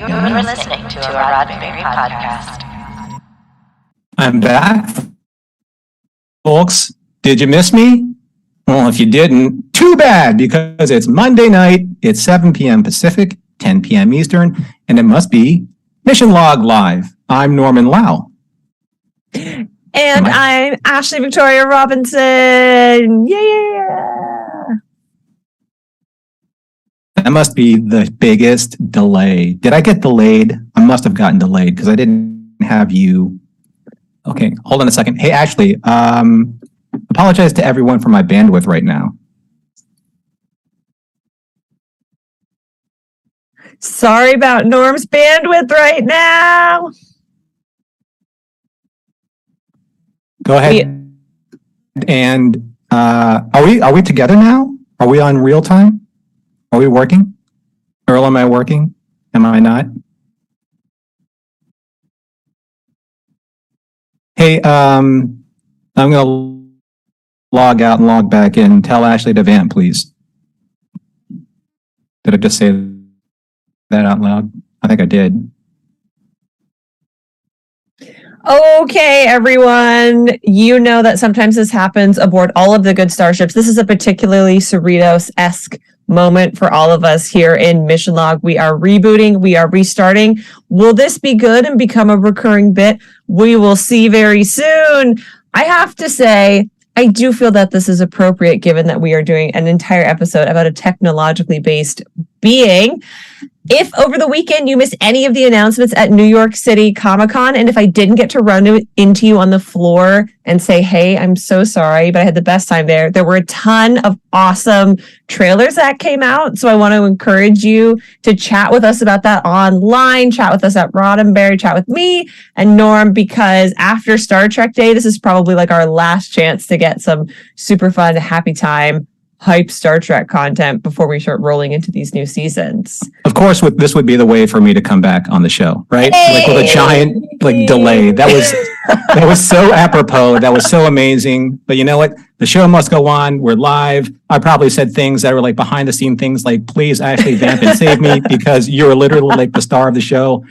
You're listening to a Roddenberry podcast. I'm back. Folks, did you miss me? Well, if you didn't, too bad, because it's Monday night, it's 7 p.m. Pacific, 10 p.m. Eastern, and it must be Mission Log Live. I'm Norman Lau. And I'm Ashley Victoria Robinson. Yeah. That must be the biggest delay. Did I get delayed? I must have gotten delayed because I didn't have you. Okay, hold on a second. Hey, Ashley, apologize to everyone for my bandwidth right now. Sorry about Norm's bandwidth right now. Go ahead. And are we together now? Are we on real time? Are we working? Earl, am I working? Am I not? Hey, I'm gonna log out and log back in. Tell Ashley to vamp, please. Did I just say that out loud? I think I did. Okay, everyone. You know that sometimes this happens aboard all of the good starships. This is a particularly Cerritos-esque moment for all of us here in Mission Log. We are rebooting. We are restarting. Will this be good and become a recurring bit? We will see very soon. I have to say, I do feel that this is appropriate given that we are doing an entire episode about a technologically based being. If over the weekend you missed any of the announcements at New York City Comic-Con, and if I didn't get to run into you on the floor and say, hey, I'm so sorry, but I had the best time there. There were a ton of awesome trailers that came out. So I want to encourage you to chat with us about that online, chat with us at Roddenberry, chat with me and Norm, because after Star Trek Day, this is probably like our last chance to get some super fun, happy time, hype Star Trek content before we start rolling into these new seasons. Of course, this would be the way for me to come back on the show, right? Hey! Like with a giant delay. That was so apropos. That was so amazing. But you know what? The show must go on. We're live. I probably said things that were like behind the scene things like, please Ashley vamp and save me because you're literally like the star of the show.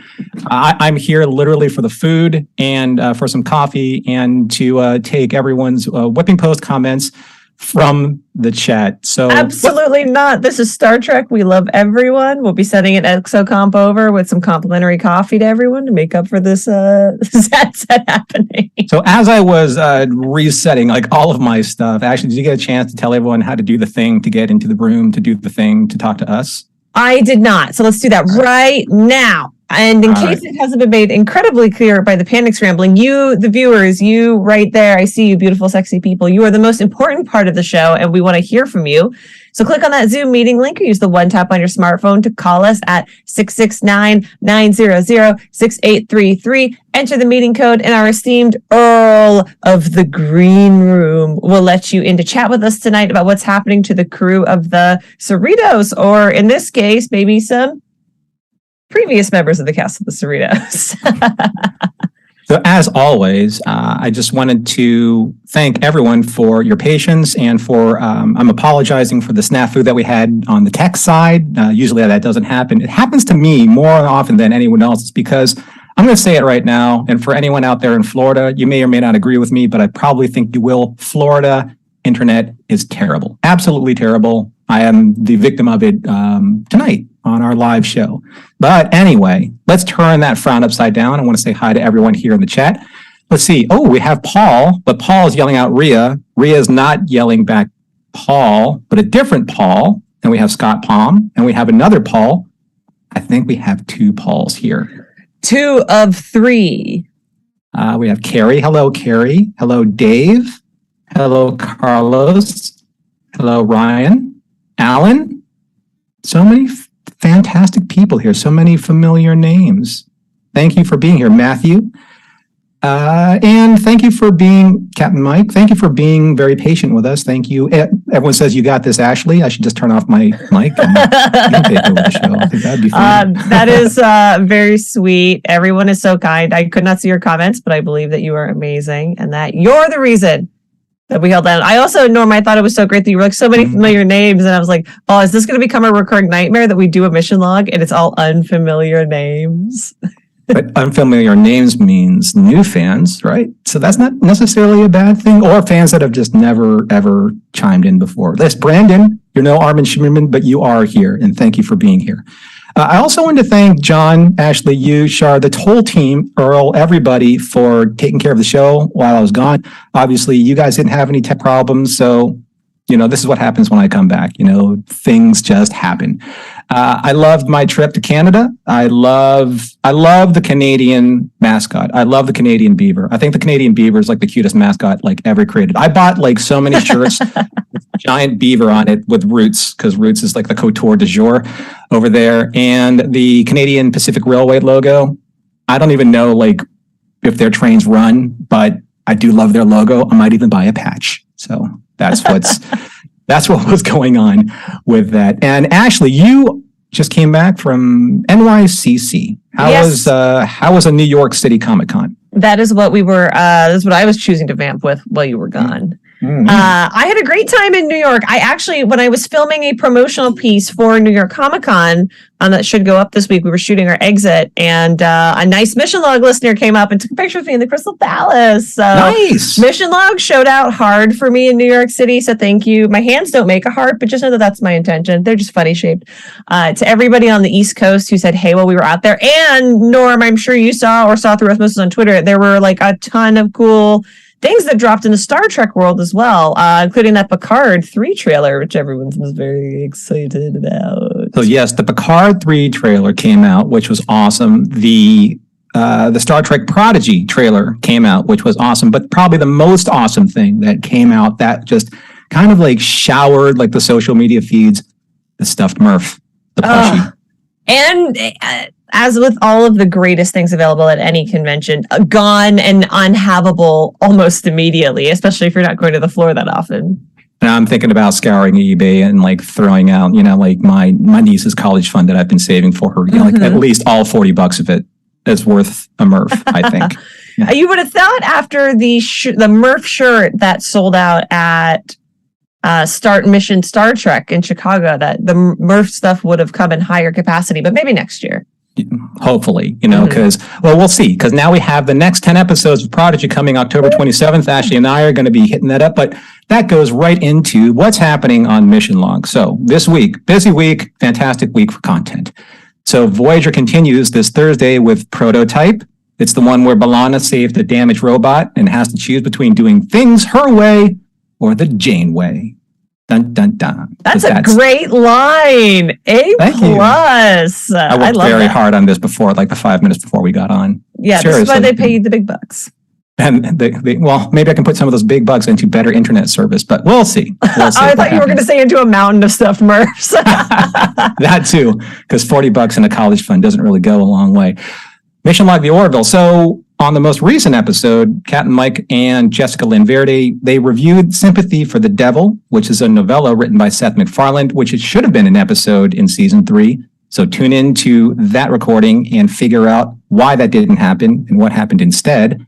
I'm here literally for the food and for some coffee and to take everyone's whipping post comments from the chat. So absolutely not. This is Star Trek. We love everyone. We'll be sending an exocomp over with some complimentary coffee to everyone to make up for this set happening. So as I was resetting like all of my stuff, actually, did you get a chance to tell everyone how to do the thing to get into the room, to do the thing to talk to us? I did not. So let's do that right now. And in case it hasn't been made incredibly clear by the panic scrambling, you, the viewers, you right there, I see you, beautiful, sexy people. You are the most important part of the show, and we want to hear from you. So click on that Zoom meeting link or use the one tap on your smartphone to call us at 669-900-6833. Enter the meeting code, and our esteemed Earl of the Green Room will let you in to chat with us tonight about what's happening to the crew of the Cerritos, or in this case, maybe some previous members of the cast of the Cerritos. So as always, I just wanted to thank everyone for your patience and for, I'm apologizing for the snafu that we had on the tech side. Usually that doesn't happen. It happens to me more often than anyone else. It's because I'm going to say it right now. And for anyone out there in Florida, you may or may not agree with me, but I probably think you will. Florida internet is terrible. Absolutely terrible. I am the victim of it tonight on our live show. But anyway, let's turn that frown upside down. I want to say hi to everyone here in the chat. Let's see. Oh, we have Paul, but Paul is yelling out Rhea. Rhea is not yelling back Paul, but a different Paul. And we have Scott Palm, and we have another Paul. I think we have two Pauls here. 2 of 3. We have Carrie. Hello, Carrie. Hello, Dave. Hello, Carlos. Hello, Ryan. Alan. So many fantastic people here. So many familiar names. Thank you for being here, Matthew. And thank you for being, Captain Mike. Thank you for being very patient with us. Thank you. Everyone says you got this, Ashley. I should just turn off my mic and you can take over the show. I think that'd be fun. That is very sweet. Everyone is so kind. I could not see your comments, but I believe that you are amazing and that you're the reason that we held down. I also, Norm, I thought it was so great that you were like so many familiar names, and I was like, oh, is this going to become a recurring nightmare that we do a mission log and it's all unfamiliar names? But unfamiliar names means new fans, right? So that's not necessarily a bad thing, or fans that have just never, ever chimed in before. That's Brandon. You're no Armin Schmidman, but you are here, and thank you for being here. I also want to thank John, Ashley, you, Shar, the whole team, Earl, everybody for taking care of the show while I was gone. Obviously, you guys didn't have any tech problems, so this is what happens when I come back. Things just happen. I loved my trip to Canada. I love the Canadian mascot. I love the Canadian beaver. I think the Canadian beaver is like the cutest mascot ever created. I bought so many shirts with giant beaver on it with Roots, because Roots is like the couture du jour over there. And the Canadian Pacific Railway logo. I don't even know if their trains run, but I do love their logo. I might even buy a patch. So that's what was going on with that. And Ashley, you just came back from NYCC. How was a New York City Comic Con? That is what that's what I was choosing to vamp with while you were gone. Mm-hmm. I had a great time in New York. When I was filming a promotional piece for New York Comic Con, that should go up this week, we were shooting our exit, and a nice Mission Log listener came up and took a picture with me in the Crystal Palace. So nice. Mission Log showed out hard for me in New York City, so thank you. My hands don't make a heart, but just know that that's my intention. They're just funny shaped. To everybody on the East Coast who said hey while we were out there, and Norm, I'm sure you saw through osmosis on Twitter, there were a ton of cool things that dropped in the Star Trek world as well, including that Picard 3 trailer, which everyone was very excited about. So yes, the Picard 3 trailer came out, which was awesome. The Star Trek Prodigy trailer came out, which was awesome. But probably the most awesome thing that came out that just kind of showered the social media feeds, the stuffed Murph, the plushie. And as with all of the greatest things available at any convention, gone and unhavable almost immediately, especially if you're not going to the floor that often. And I'm thinking about scouring eBay and throwing out, my niece's college fund that I've been saving for her. At least all $40 of it is worth a Murph, I think. Yeah. You would have thought after the Murph shirt that sold out at Start Mission Star Trek in Chicago that the Murph stuff would have come in higher capacity, but maybe next year. Hopefully, because, we'll see. Because now we have the next 10 episodes of Prodigy coming October 27th. Ashley and I are going to be hitting that up, but that goes right into what's happening on Mission Log. So this week, busy week, fantastic week for content. So Voyager continues this Thursday with Prototype. It's the one where B'Elanna saved a damaged robot and has to choose between doing things her way or the Jane way. Dun, dun, dun. That's a great line. A+. I worked very hard on this before, the 5 minutes before we got on. Yeah, this is why they pay you the big bucks. And maybe I can put some of those big bucks into better internet service, but we'll see. I thought you were going to say into a mountain of stuffed Murphs. That too, because $40 in a college fund doesn't really go a long way. Mission Log the Orville. So on the most recent episode, Kat and Mike and Jessica Lynn Verde, they reviewed Sympathy for the Devil, which is a novella written by Seth MacFarlane, which it should have been an episode in season 3. So tune in to that recording and figure out why that didn't happen and what happened instead.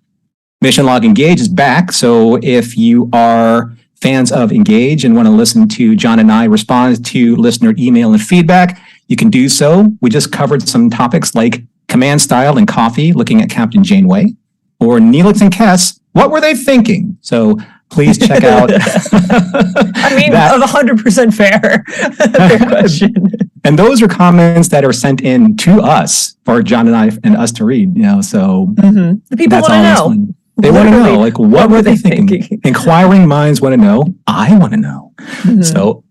Mission Log Engage is back. So if you are fans of Engage and want to listen to John and I respond to listener email and feedback, you can do so. We just covered some topics like Command Style and Coffee, looking at Captain Janeway, or Neelix and Kess, what were they thinking? So please check out. I mean, 100% fair question. And those are comments that are sent in to us for John and I and us to read. So the people want to know. They want to know, what were they thinking? Inquiring minds want to know. I want to know. So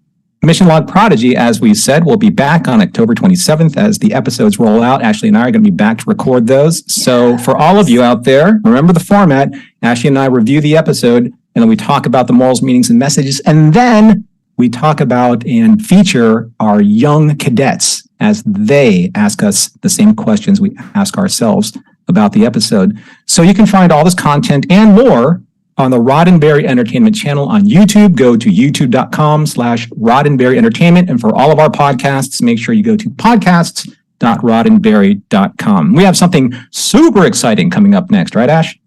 Mission Log Prodigy, as we said, will be back on October 27th as the episodes roll out. Ashley and I are going to be back to record those. So for all of you out there, remember the format. Ashley and I review the episode, and then we talk about the morals, meanings, and messages. And then we talk about and feature our young cadets as they ask us the same questions we ask ourselves about the episode. So you can find all this content and more on the Roddenberry Entertainment channel on YouTube. Go to youtube.com/Roddenberry Entertainment. And for all of our podcasts, make sure you go to podcasts.roddenberry.com. We have something super exciting coming up next, right, Ash?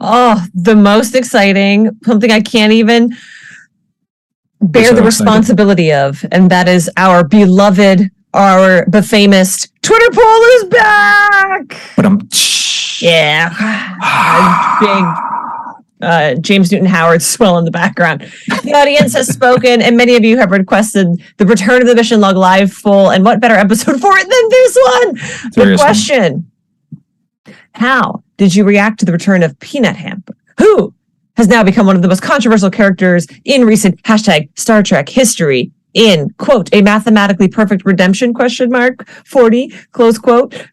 Oh, the most exciting, something I can't even bear so the excited. responsibility of, and that is our beloved, our famous Twitter poll is back. But Yeah, big James Newton Howard swell in the background. The audience has spoken, and many of you have requested the return of the Mission Log Live full. And what better episode for it than this one? Seriously. The question: how did you react to the return of Peanut Hamper, who has now become one of the most controversial characters in recent #Star Trek history in, quote, a mathematically perfect redemption, 40, close quote.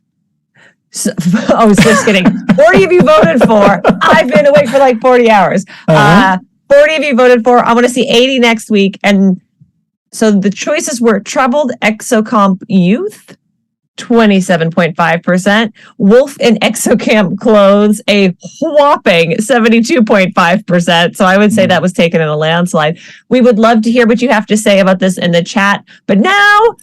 So, I was just kidding. 40 of you voted for. I've been awake for like 40 hours. 40 of you voted for. I want to see 80 next week. And so the choices were Troubled Exocomp Youth, 27.5%. Wolf in Exocamp Clothes, a whopping 72.5%. So I would say that was taken in a landslide. We would love to hear what you have to say about this in the chat. But now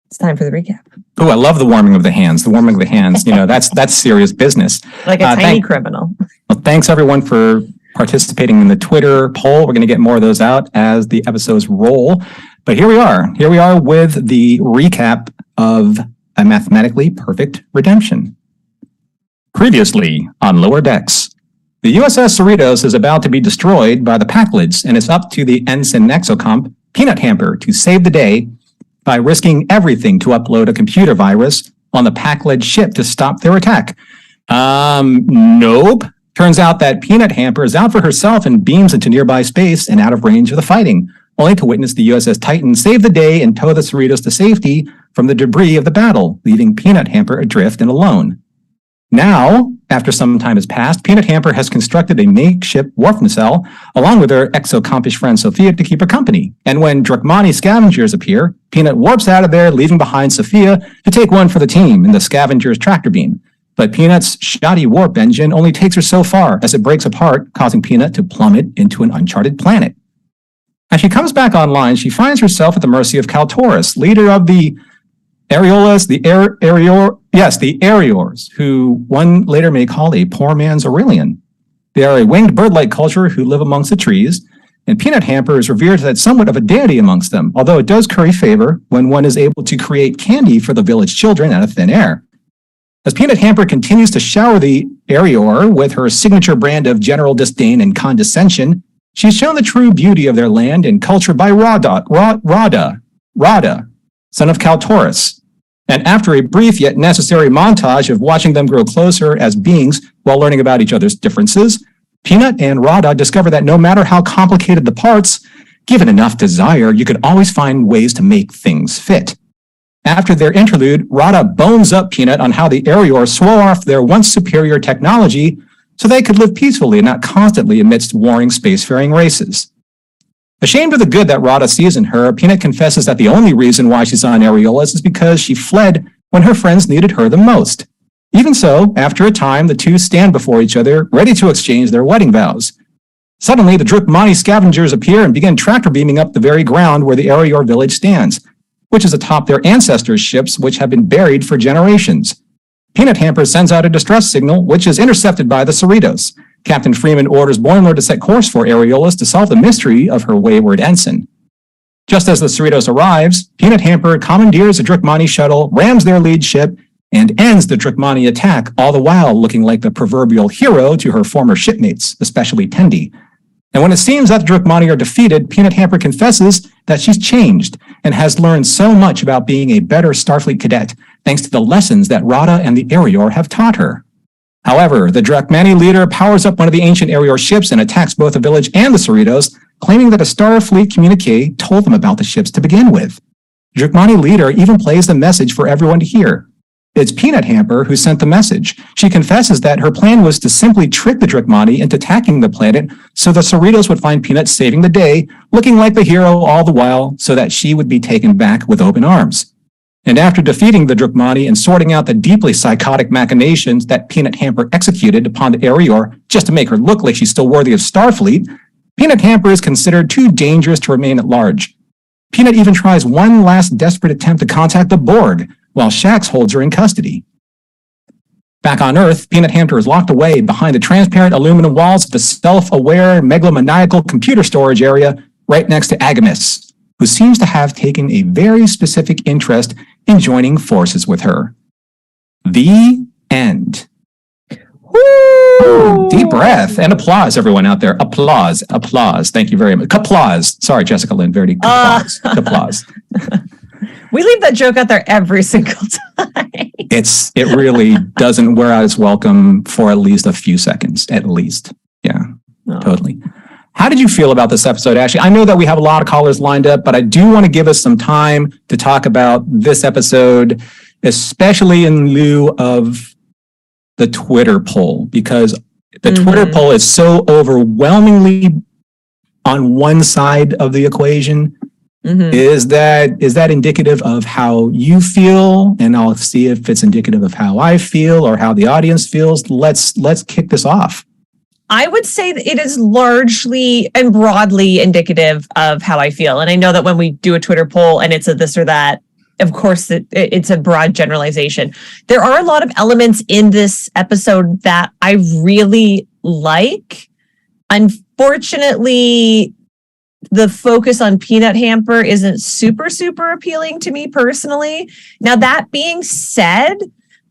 it's time for the recap. Oh, I love the warming of the hands. The warming of the hands, that's serious business. Like a tiny criminal. Well, thanks everyone for participating in the Twitter poll. We're going to get more of those out as the episodes roll. But here we are. Here we are with the recap of A Mathematically Perfect Redemption. Previously on Lower Decks, the USS Cerritos is about to be destroyed by the Packlids, and it's up to the Ensign Exocomp, Peanut Hamper, to save the day by risking everything to upload a computer virus on the Packlid ship to stop their attack. Nope. Turns out that Peanut Hamper is out for herself and beams into nearby space and out of range of the fighting, only to witness the USS Titan save the day and tow the Cerritos to safety from the debris of the battle, leaving Peanut Hamper adrift and alone. Now, after some time has passed, Peanut Hamper has constructed a makeshift warp nacelle along with her exocompish friend Sophia to keep her company. And when Drachmani scavengers appear, Peanut warps out of there, leaving behind Sophia to take one for the team in the scavenger's tractor beam. But Peanut's shoddy warp engine only takes her so far as it breaks apart, causing Peanut to plummet into an uncharted planet. As she comes back online, she finds herself at the mercy of Kaltoris, leader of the Areolas, the Ariors, who one later may call a poor man's Aurelian. They are a winged bird-like culture who live amongst the trees, and Peanut Hamper is revered as somewhat of a deity amongst them, although it does curry favor when one is able to create candy for the village children out of thin air. As Peanut Hamper continues to shower the Arior with her signature brand of general disdain and condescension, she's shown the true beauty of their land and culture by Rada, son of Kaltoris. And after a brief yet necessary montage of watching them grow closer as beings while learning about each other's differences, Peanut and Rada discover that no matter how complicated the parts, given enough desire, you could always find ways to make things fit. After their interlude, Rada bones up Peanut on how the Arior swore off their once superior technology so they could live peacefully and not constantly amidst warring spacefaring races. Ashamed of the good that Rada sees in her, Peanut confesses that the only reason why she's on Areolas is because she fled when her friends needed her the most. Even so, after a time, the two stand before each other, ready to exchange their wedding vows. Suddenly, the Drachmani scavengers appear and begin tractor beaming up the very ground where the Arior village stands, which is atop their ancestors' ships which have been buried for generations. Peanut Hamper sends out a distress signal, which is intercepted by the Cerritos. Captain Freeman orders Boimler to set course for Areolas to solve the mystery of her wayward ensign. Just as the Cerritos arrives, Peanut Hamper commandeers a Drachmani shuttle, rams their lead ship, and ends the Drachmani attack, all the while looking like the proverbial hero to her former shipmates, especially Tendi. And when it seems that the Drachmani are defeated, Peanut Hamper confesses that she's changed and has learned so much about being a better Starfleet cadet, thanks to the lessons that Rada and the Arior have taught her. However, the Drachmani leader powers up one of the ancient Arior ships and attacks both the village and the Cerritos, claiming that a Starfleet communique told them about the ships to begin with. The Drachmani leader even plays the message for everyone to hear. It's Peanut Hamper who sent the message. She confesses that her plan was to simply trick the Drachmani into attacking the planet so the Cerritos would find Peanut saving the day, looking like the hero all the while so that she would be taken back with open arms. And after defeating the Drachmani and sorting out the deeply psychotic machinations that Peanut Hamper executed upon the Arior just to make her look like she's still worthy of Starfleet, Peanut Hamper is considered too dangerous to remain at large. Peanut even tries one last desperate attempt to contact the Borg, while Shax holds her in custody. Back on Earth, Peanut Hamster is locked away behind the transparent aluminum walls of the self-aware megalomaniacal computer storage area right next to Agamis, who seems to have taken a very specific interest in joining forces with her. The end. Woo! Deep breath and applause, everyone out there. Applause. Thank you very much. Applause. Sorry, Jessica Lynn Verdi. Applause. Applause. We leave that joke out there every single time. It really doesn't wear out its welcome for at least a few seconds, at least. Yeah, totally. How did you feel about this episode, Ashley? I know that we have a lot of callers lined up, but I do want to give us some time to talk about this episode, especially in lieu of the Twitter poll, because the Twitter poll is so overwhelmingly on one side of the equation. Is that indicative of how you feel? And I'll see if it's indicative of how I feel or how the audience feels. Let's kick this off. I would say that it is largely and broadly indicative of how I feel. And I know that when we do a Twitter poll and it's a this or that, of course, it's a broad generalization. There are a lot of elements in this episode that I really like. Unfortunately, the focus on Peanut Hamper isn't super appealing to me personally. Now, that being said,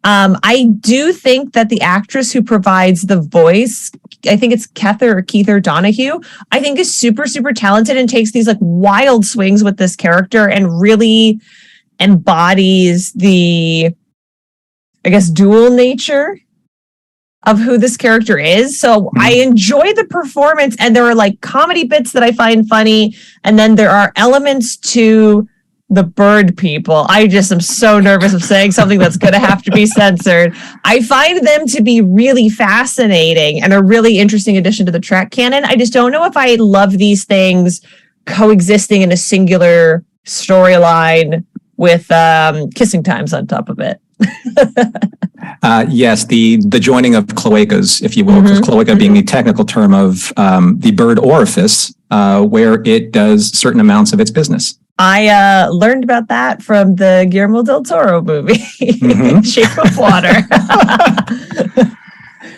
I do think that the actress who provides the voice, I think it's Keither Donahue, I think is super talented and takes these like wild swings with this character and really embodies the, I guess, dual nature of who this character is. So I enjoy the performance, and there are like comedy bits that I find funny. And then there are elements to the bird people. I just am so nervous of saying something that's going to have to be censored. I find them to be really fascinating and a really interesting addition to the Trek canon. I just don't know if I love these things coexisting in a singular storyline with kissing times on top of it. Yes, the joining of cloacas, if you will, because cloaca being the technical term of the bird orifice, where it does certain amounts of its business. I learned about that from the Guillermo del Toro movie, Shape of Water.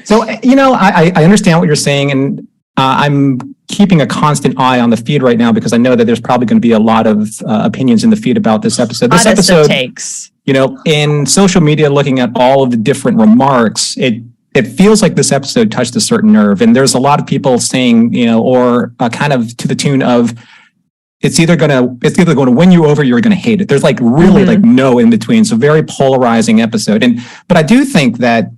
So, I understand what you're saying, and I'm keeping a constant eye on the feed right now because I know that there's probably going to be a lot of opinions in the feed about this episode. This episode takes. In social media, looking at all of the different remarks, it feels like this episode touched a certain nerve. And there's a lot of people saying, or kind of to the tune of, it's either going to win you over, you're going to hate it. There's like really like no in between. So very polarizing episode. But I do think that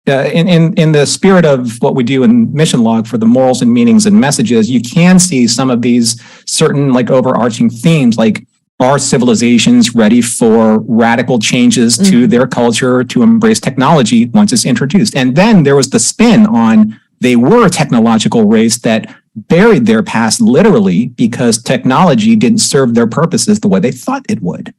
in the spirit of what we do in Mission Log for the morals and meanings and messages, you can see some of these certain like overarching themes, like, are civilizations ready for radical changes to their culture to embrace technology once it's introduced? And then there was the spin on they were a technological race that buried their past literally because technology didn't serve their purposes the way they thought it would.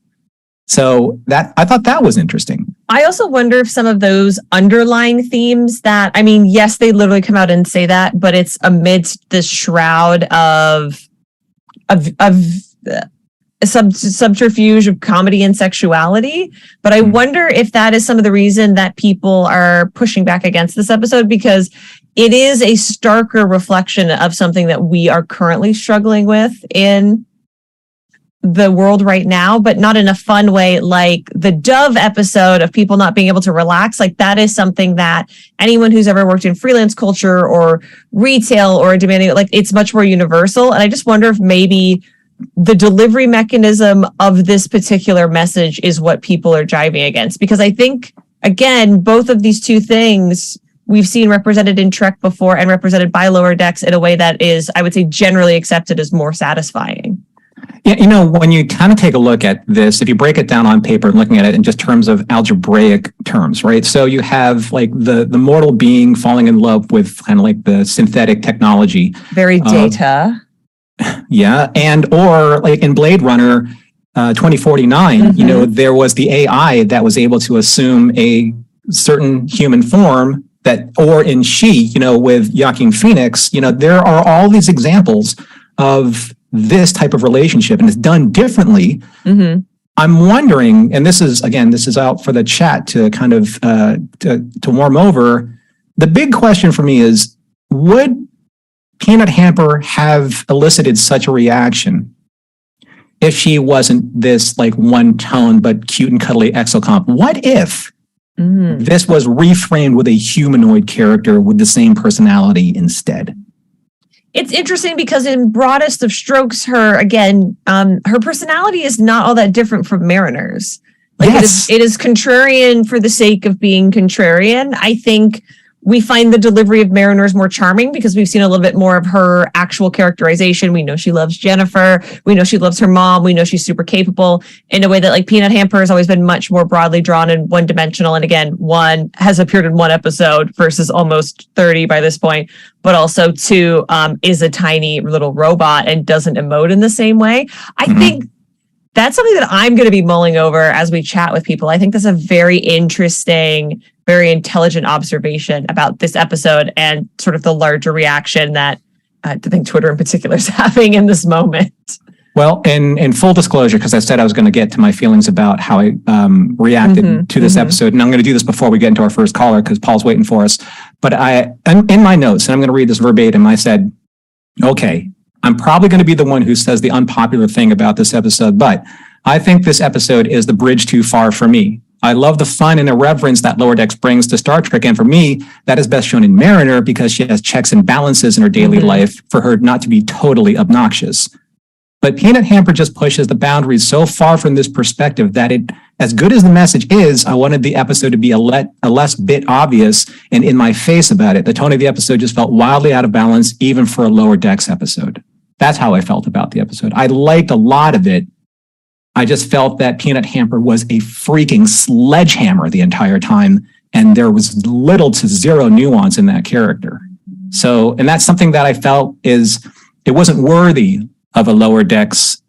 So I thought that was interesting. I also wonder if some of those underlying themes that, I mean, yes, they literally come out and say that, but it's amidst this shroud of subterfuge of comedy and sexuality. But I wonder if that is some of the reason that people are pushing back against this episode, because it is a starker reflection of something that we are currently struggling with in the world right now, but not in a fun way. Like the Dove episode of people not being able to relax, like that is something that anyone who's ever worked in freelance culture or retail or demanding, like it's much more universal. And I just wonder if maybe the delivery mechanism of this particular message is what people are jiving against. Because I think, again, both of these two things we've seen represented in Trek before and represented by Lower Decks in a way that is, I would say, generally accepted as more satisfying. Yeah, when you kind of take a look at this, if you break it down on paper and looking at it in just terms of algebraic terms, right? So you have like the mortal being falling in love with kind of like the synthetic technology. Very data. Yeah. And or like in Blade Runner 2049, there was the AI that was able to assume a certain human form that, or in She, with Joaquin Phoenix, there are all these examples of this type of relationship, and it's done differently. I'm wondering, and this is out for the chat to kind of to warm over. The big question for me is, would Peanut Hamper have elicited such a reaction if she wasn't this like one tone but cute and cuddly exocomp? What if this was reframed with a humanoid character with the same personality instead? It's interesting because in broadest of strokes, her personality is not all that different from Mariner's. Like yes. it is contrarian for the sake of being contrarian. I think we find the delivery of Mariner's more charming because we've seen a little bit more of her actual characterization. We know she loves Jennifer. We know she loves her mom. We know she's super capable in a way that like Peanut Hamper has always been much more broadly drawn and one dimensional. And again, one has appeared in one episode versus almost 30 by this point, but also two is a tiny little robot and doesn't emote in the same way. I think that's something that I'm going to be mulling over as we chat with people. I think that's a very interesting, very intelligent observation about this episode and sort of the larger reaction that I think Twitter in particular is having in this moment. Well, in full disclosure, because I said I was going to get to my feelings about how I reacted to this episode, and I'm going to do this before we get into our first caller because Paul's waiting for us. But in my notes, and I'm going to read this verbatim, I said, okay, I'm probably going to be the one who says the unpopular thing about this episode, but I think this episode is the bridge too far for me. I love the fun and irreverence that Lower Decks brings to Star Trek, and for me, that is best shown in Mariner because she has checks and balances in her daily life for her not to be totally obnoxious. But Peanut Hamper just pushes the boundaries so far from this perspective that it, as good as the message is, I wanted the episode to be a less bit obvious and in my face about it. The tone of the episode just felt wildly out of balance, even for a Lower Decks episode. That's how I felt about the episode. I liked a lot of it. I just felt that Peanut Hamper was a freaking sledgehammer the entire time, and there was little to zero nuance in that character. So, and that's something that I felt it wasn't worthy of a Lower Decks,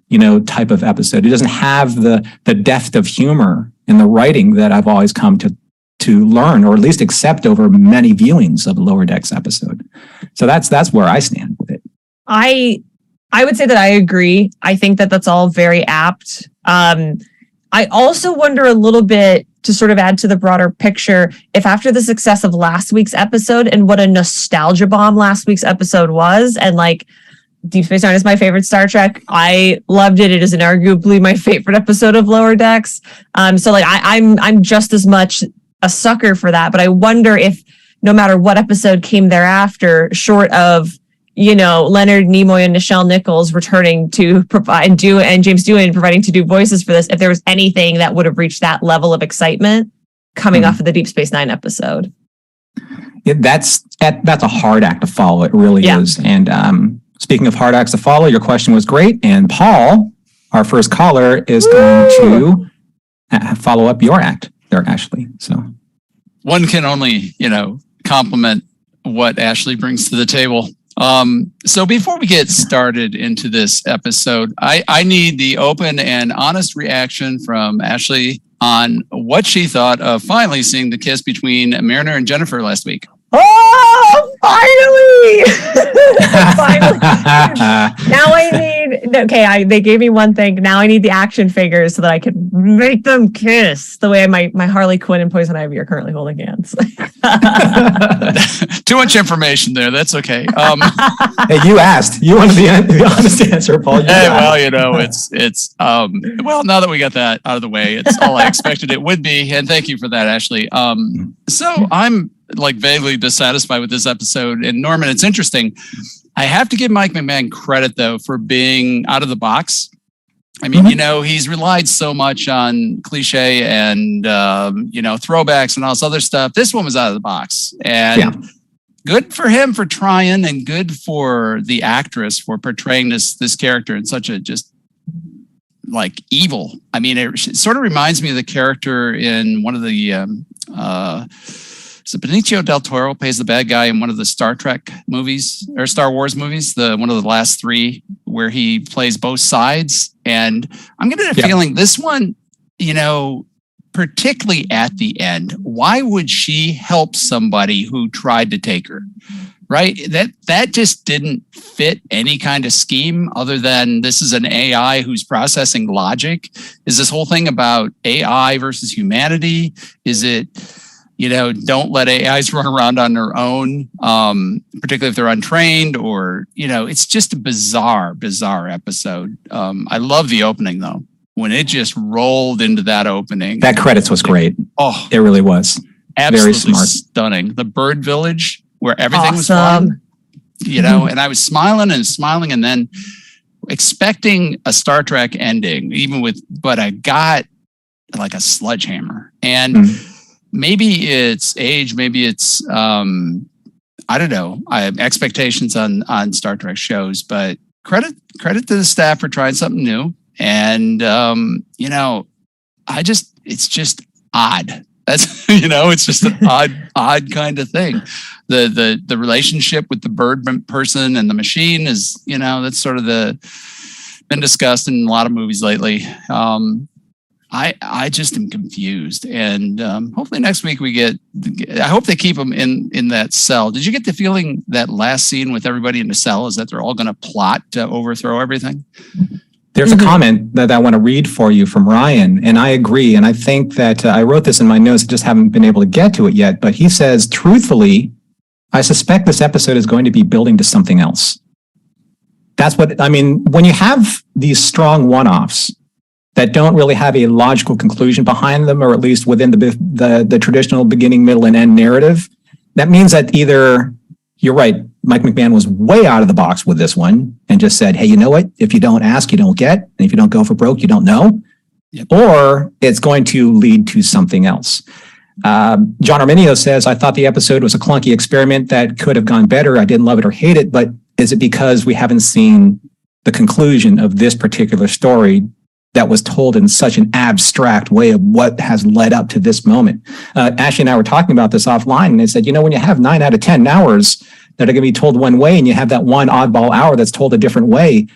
type of episode. It doesn't have the depth of humor in the writing that I've always come to learn, or at least accept over many viewings of a Lower Decks episode. So that's where I stand with it. I would say that I agree. I think that that's all very apt. I also wonder a little bit, to sort of add to the broader picture, if after the success of last week's episode and what a nostalgia bomb last week's episode was, and like Deep Space Nine is my favorite Star Trek. I loved it. It is inarguably my favorite episode of Lower Decks. So like I'm just as much a sucker for that. But I wonder if no matter what episode came thereafter, short of Leonard Nimoy and Nichelle Nichols returning to provide and James Doohan providing to do voices for this, if there was anything that would have reached that level of excitement coming off of the Deep Space Nine episode. Yeah, that's a hard act to follow. It really is. And speaking of hard acts to follow, your question was great. And Paul, our first caller, is going to follow up your act there, Ashley. So one can only, compliment what Ashley brings to the table. So before we get started into this episode, I need the open and honest reaction from Ashley on what she thought of finally seeing the kiss between Mariner and Jennifer last week. Oh, finally! Finally. Now I need, they gave me one thing. Now I need the action figures so that I can make them kiss the way my Harley Quinn and Poison Ivy are currently holding hands. Too much information there. That's okay. Hey, you asked. You wanted the honest answer, Paul. It's well, now that we got that out of the way, it's all I expected it would be. And thank you for that, Ashley. So I'm like vaguely dissatisfied with this episode. And Norman, it's interesting. I have to give Mike McMahon credit though for being out of the box. I mean, he's relied so much on cliche and throwbacks and all this other stuff. This one was out of the box, and good for him for trying, and good for the actress for portraying this character in such a just like evil. I mean, it sort of reminds me of the character in one of the so Benicio del Toro plays the bad guy in one of the Star Trek movies or Star Wars movies, one of the last three, where he plays both sides. And I'm getting a feeling this one, particularly at the end, why would she help somebody who tried to take her? right? That just didn't fit any kind of scheme other than this is an AI who's processing logic. Is this whole thing about AI versus humanity? Is it, don't let AIs run around on their own, particularly if they're untrained, or, it's just a bizarre episode. I love the opening though. When it just rolled into that opening. That credits was great. Oh, it really was. Absolutely very smart. Stunning. The bird village where everything was awesome. fun, and I was smiling and then expecting a Star Trek ending, but I got like a sledgehammer. And maybe it's age, maybe it's, I don't know. I have expectations on Star Trek shows, but credit to the staff for trying something new. And, it's just odd. That's, it's just an odd kind of thing. The relationship with the bird person and the machine is, that's sort of been discussed in a lot of movies lately. I just am confused, and hopefully next week I hope they keep them in that cell. Did you get the feeling that last scene with everybody in the cell is that they're all going to plot to overthrow everything? There's a comment that I want to read for you from Ryan, and I agree. And I think that I wrote this in my notes, I just haven't been able to get to it yet. But he says, truthfully, I suspect this episode is going to be building to something else. That's what, when you have these strong one-offs that don't really have a logical conclusion behind them, or at least within the traditional beginning, middle, and end narrative, that means that either, you're right, Mike McMahon was way out of the box with this one and just said, hey, you know what? If you don't ask, you don't get. And if you don't go for broke, you don't know. Yep. Or it's going to lead to something else. John Arminio says, I thought the episode was a clunky experiment that could have gone better. I didn't love it or hate it, but is it because we haven't seen the conclusion of this particular story that was told in such an abstract way of what has led up to this moment? Ashley and I were talking about this offline, and they said, when you have 9 out of 10 hours that are going to be told one way, and you have that one oddball hour that's told a different way,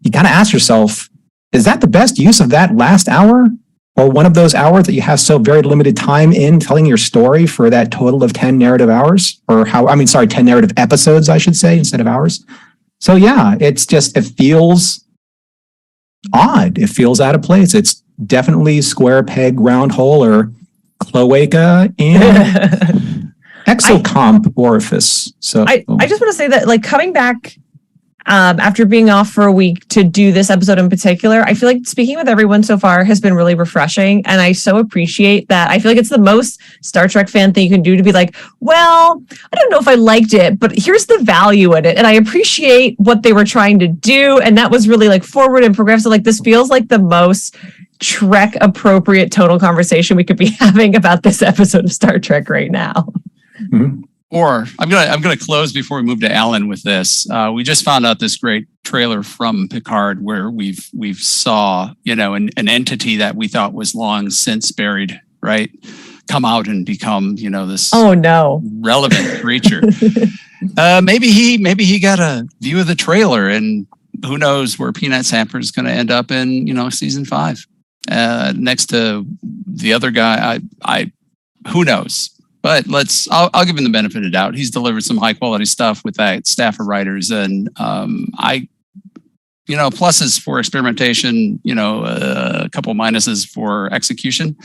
you kind of ask yourself, is that the best use of that last hour? Or one of those hours that you have so very limited time in telling your story for that total of 10 narrative hours? Or 10 narrative episodes, I should say, instead of hours. So yeah, it feels odd. It feels out of place. It's definitely square peg, round hole, or cloaca and exocomp orifice. So I just want to say that, coming back after being off for a week to do this episode in particular, I feel like speaking with everyone so far has been really refreshing. And I so appreciate that. I feel like it's the most Star Trek fan thing you can do, to be like, well, I don't know if I liked it, but here's the value in it. And I appreciate what they were trying to do. And that was really forward and progressive. This feels like the most Trek appropriate total conversation we could be having about this episode of Star Trek right now. Mm-hmm. Or I'm gonna close before we move to Alan with this. We just found out this great trailer from Picard where we've saw an entity that we thought was long since buried, right, come out and become this relevant creature. Maybe he got a view of the trailer, and who knows where Peanut Samper is going to end up in season 5 next to the other guy. I who knows. But I'll give him the benefit of the doubt. He's delivered some high quality stuff with that staff of writers, and pluses for experimentation, a couple minuses for execution,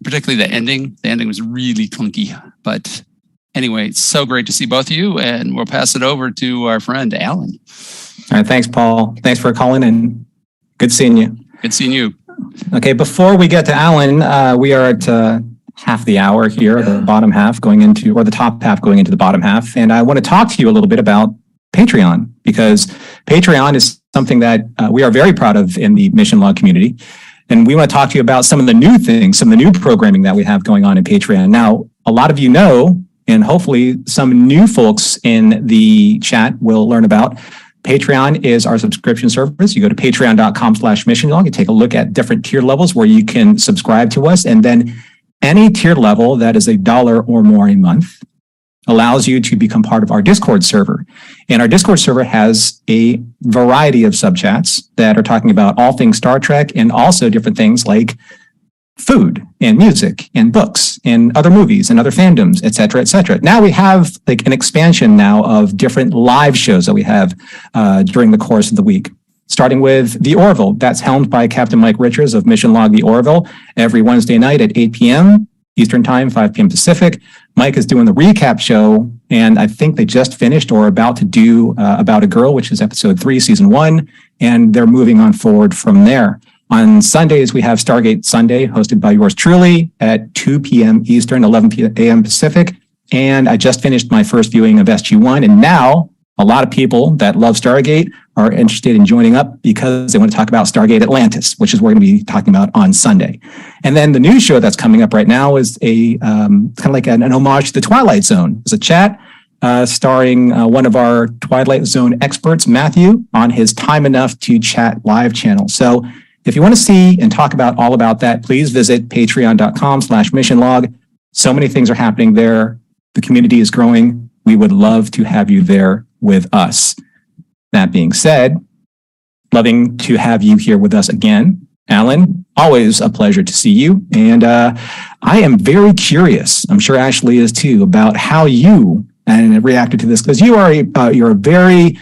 particularly the ending. The ending was really clunky, but anyway, it's so great to see both of you, and we'll pass it over to our friend Alan. All right, thanks, Paul. Thanks for calling in. Good seeing you. Good seeing you. Okay, before we get to Alan, we are at half the hour here, the bottom half the top half going into the bottom half. And I want to talk to you a little bit about Patreon, because Patreon is something that we are very proud of in the Mission Log community. And we want to talk to you about some of the new things, some of the new programming that we have going on in Patreon. Now, a lot of you know, and hopefully some new folks in the chat will learn about, Patreon is our subscription service. You go to patreon.com/missionlog. You take a look at different tier levels where you can subscribe to us, and then any tier level that is $1 or more a month allows you to become part of our Discord server. And our Discord server has a variety of subchats that are talking about all things Star Trek, and also different things like food and music and books and other movies and other fandoms, et cetera, et cetera. Now we have like an expansion now of different live shows that we have during the course of the week. Starting with The Orville, that's helmed by Captain Mike Richards of Mission Log The Orville every Wednesday night at 8 p.m. Eastern Time, 5 p.m. Pacific. Mike is doing the recap show, and I think they just finished or about to do About a Girl, which is episode 3, season 1, and they're moving on forward from there. On Sundays, we have Stargate Sunday, hosted by yours truly at 2 p.m. Eastern, 11 a.m. Pacific. And I just finished my first viewing of SG-1, and now a lot of people that love Stargate are interested in joining up because they want to talk about Stargate Atlantis, which is what we're going to be talking about on Sunday. And then the new show that's coming up right now is a kind of like an homage to the Twilight Zone. It's a chat starring one of our Twilight Zone experts, Matthew, on his Time Enough to Chat live channel. So if you want to see and talk about all about that, please visit patreon.com/missionlog. So many things are happening there. The community is growing. We would love to have you there with us. That being said, loving to have you here with us again. Alan, always a pleasure to see you. And I am very curious, I'm sure Ashley is too, about how you reacted to this, because you're a very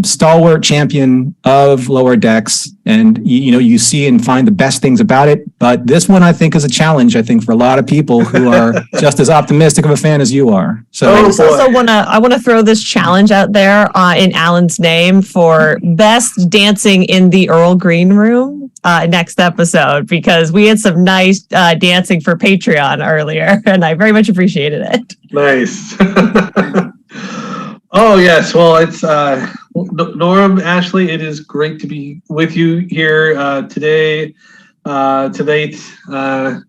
stalwart champion of Lower Decks, and you see and find the best things about it. But this one, I think, is a challenge. I think for a lot of people who are just as optimistic of a fan as you are. So I just also want to throw this challenge out there in Alan's name for best dancing in the Earl Green room next episode, because we had some nice dancing for Patreon earlier, and I very much appreciated it. Nice. Oh, yes. Well, it's Norm, Ashley, it is great to be with you here tonight to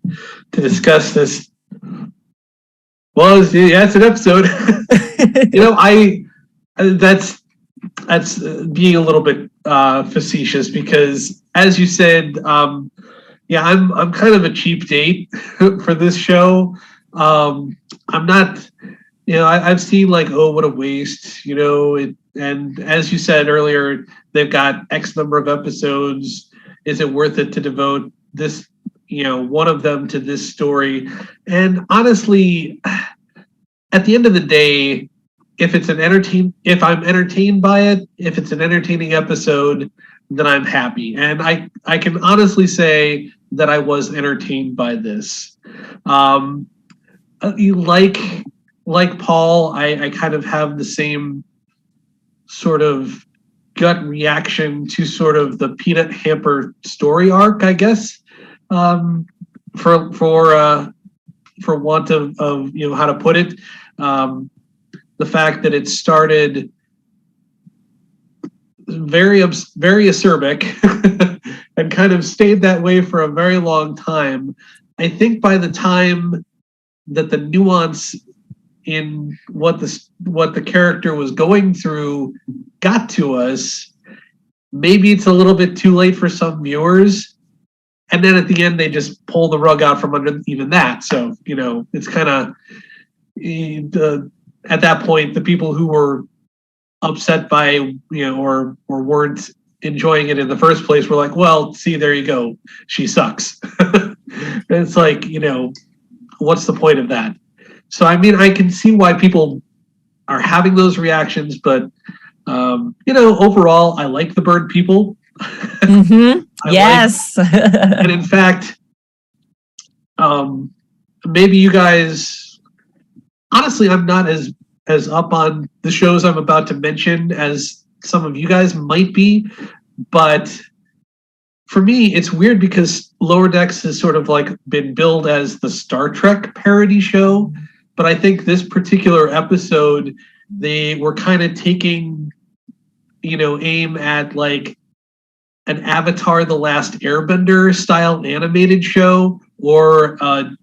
discuss this. Well, it's an episode. That's being a little bit facetious, because, as you said, I'm kind of a cheap date for this show. I'm not. I've seen like, oh, what a waste, and as you said earlier, they've got X number of episodes. Is it worth it to devote this, one of them to this story? And honestly, at the end of the day, if I'm entertained by it, if it's an entertaining episode, then I'm happy. And I can honestly say that I was entertained by this. Like Paul, I kind of have the same sort of gut reaction to sort of the Peanut Hamper story arc, I guess, for want of how to put it. The fact that it started very acerbic and kind of stayed that way for a very long time. I think by the time that the nuance in what the character was going through got to us, maybe it's a little bit too late for some viewers, and then at the end they just pull the rug out from under even that. So it's kind of at that point, the people who were upset by or weren't enjoying it in the first place were like, well, see, there you go, she sucks. It's like, what's the point of that? So, I mean, I can see why people are having those reactions, but, overall, I like the bird people. Mm-hmm. Yes. And in fact, maybe you guys, honestly, I'm not as up on the shows I'm about to mention as some of you guys might be, but for me, it's weird because Lower Decks has sort of like been billed as the Star Trek parody show. But I think this particular episode, they were kind of taking, aim at like an Avatar: The Last Airbender style animated show, or the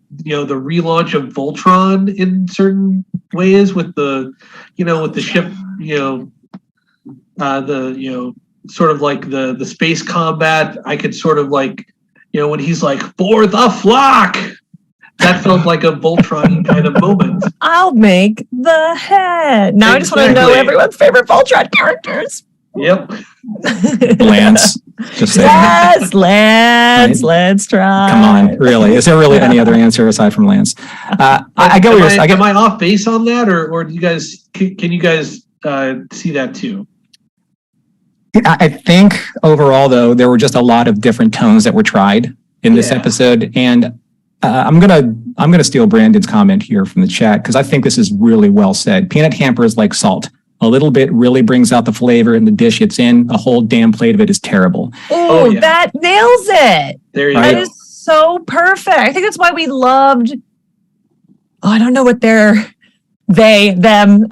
relaunch of Voltron in certain ways with the ship, sort of like the space combat. I could sort of like, when he's like, for the flock. That felt like a Voltron kind of moment. I'll make the head. Now exactly. I just want to know everyone's favorite Voltron characters. Yep. Lance. Just saying. Yes, Lance. Right? Let's try. Come on, really? Is there really any other answer aside from Lance? I get what you're saying. Am I off base on that, or do you guys can you guys see that too? I think overall, though, there were just a lot of different tones that were tried in this episode, and I'm gonna steal Brandon's comment here from the chat because I think this is really well said. Peanut hamper is like salt. A little bit really brings out the flavor in the dish it's in. A whole damn plate of it is terrible. Oh, that nails it. There you go. That is so perfect. I think that's why we loved. Oh, I don't know what they're. They, them,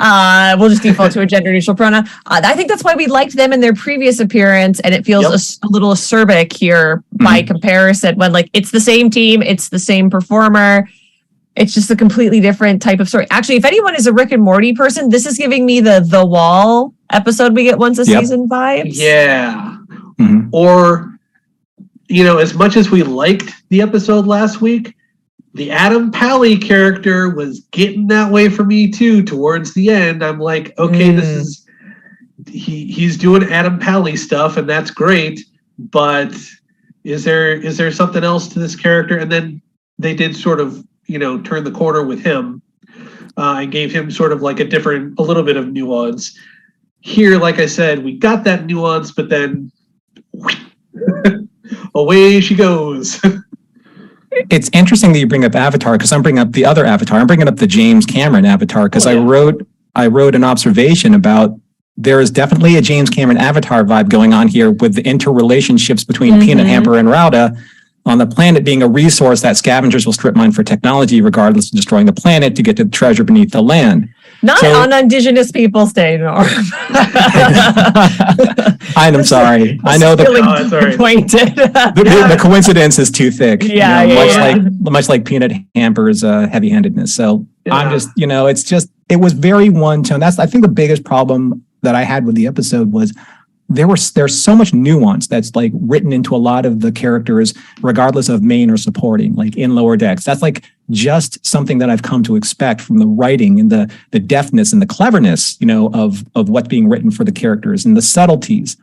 we'll just default to a gender neutral pronoun. I think that's why we liked them in their previous appearance, and it feels a little acerbic here by comparison when like it's the same team, it's the same performer. It's just a completely different type of story. Actually, if anyone is a Rick and Morty person, this is giving me the Wall episode we get once a season vibes. Yeah. Or, as much as we liked the episode last week, the Adam Pally character was getting that way for me too. Towards the end, I'm like, okay, this is he's doing Adam Pally stuff, and that's great. But is there something else to this character? And then they did sort of turn the corner with him and gave him sort of like a little bit of nuance. Here, like I said, we got that nuance, but then away she goes. It's interesting that you bring up Avatar because I'm bringing up the other Avatar. I'm bringing up the James Cameron Avatar because I wrote an observation about there is definitely a James Cameron Avatar vibe going on here with the interrelationships between Peanut Hamper and Rauda on the planet being a resource that scavengers will strip mine for technology regardless of destroying the planet to get to the treasure beneath the land. Not on indigenous people's day, Norm. I'm sorry. I know the coincidence is too thick. Much like Peanut Hamper's heavy-handedness. So I'm just, it was very one tone. I think the biggest problem that I had with the episode was there's so much nuance that's like written into a lot of the characters, regardless of main or supporting, like in Lower Decks. That's like just something that I've come to expect from the writing and the deftness and the cleverness, of what's being written for the characters and the subtleties.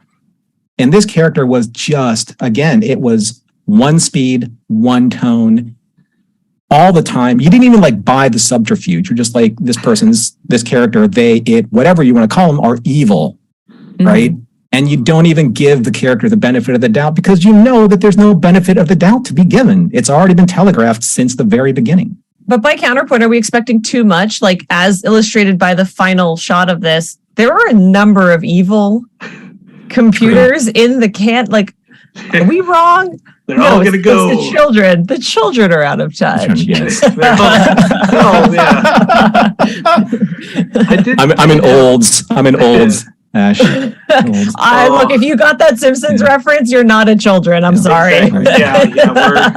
And this character was just, again, it was one speed, one tone all the time. You didn't even like buy the subterfuge. You're just like, this character, they, it, whatever you want to call them are evil, right? And you don't even give the character the benefit of the doubt because you know that there's no benefit of the doubt to be given. It's already been telegraphed since the very beginning. But by counterpoint, are we expecting too much? Like as illustrated by the final shot of this, there are a number of evil computers in the Like, are we wrong? They're all going to go. It's the children. The children are out of touch. Yes. I'm in olds. Ash. Look, if you got that Simpsons reference, you're not a children. I'm sorry. Exactly. We're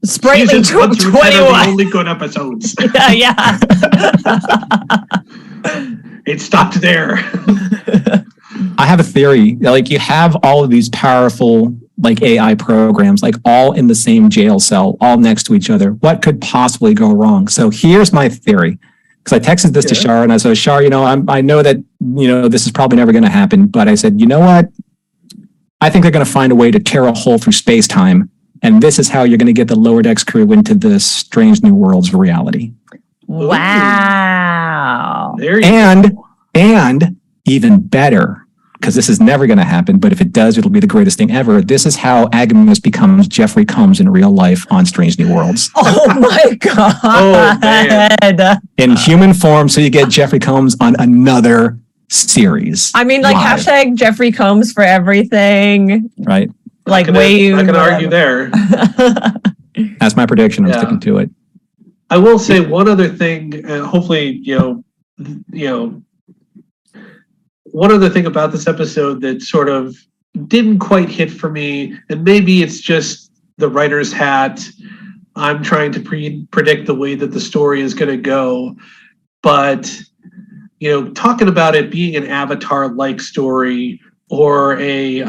Sprightly 21. Only good episodes. Yeah. It stopped there. I have a theory. Like you have all of these powerful like AI programs, like all in the same jail cell, all next to each other. What could possibly go wrong? So here's my theory. Because I texted this to Shar and I said, Shar, I know that, this is probably never going to happen. But I said, you know what? I think they're going to find a way to tear a hole through space-time. And this is how you're going to get the Lower Decks crew into this strange new world's reality. Wow. And even better, because this is never going to happen, but if it does, it'll be the greatest thing ever. This is how Agnes becomes Jeffrey Combs in real life on Strange New Worlds. Oh my God. Oh, man. In human form, so you get Jeffrey Combs on another series. I mean, like hashtag Jeffrey Combs for everything. Right. Like I can argue there. That's my prediction. I'm sticking to it. I will say one other thing, hopefully, one other thing about this episode that sort of didn't quite hit for me, and maybe it's just the writer's hat. I'm trying to predict the way that the story is going to go. But, talking about it being an Avatar-like story or a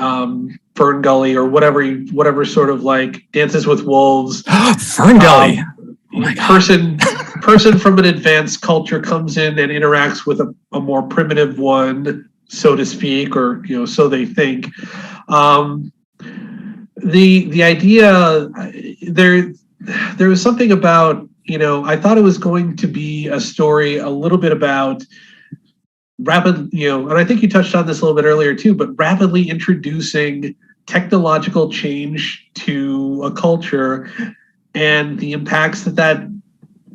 Fern Gully or whatever sort of like Dances with Wolves. Fern Gully. Person from an advanced culture comes in and interacts with a more primitive one. so to speak, or so they think. The idea there was something about I thought it was going to be a story a little bit about rapid, and I think you touched on this a little bit earlier too, but rapidly introducing technological change to a culture and the impacts that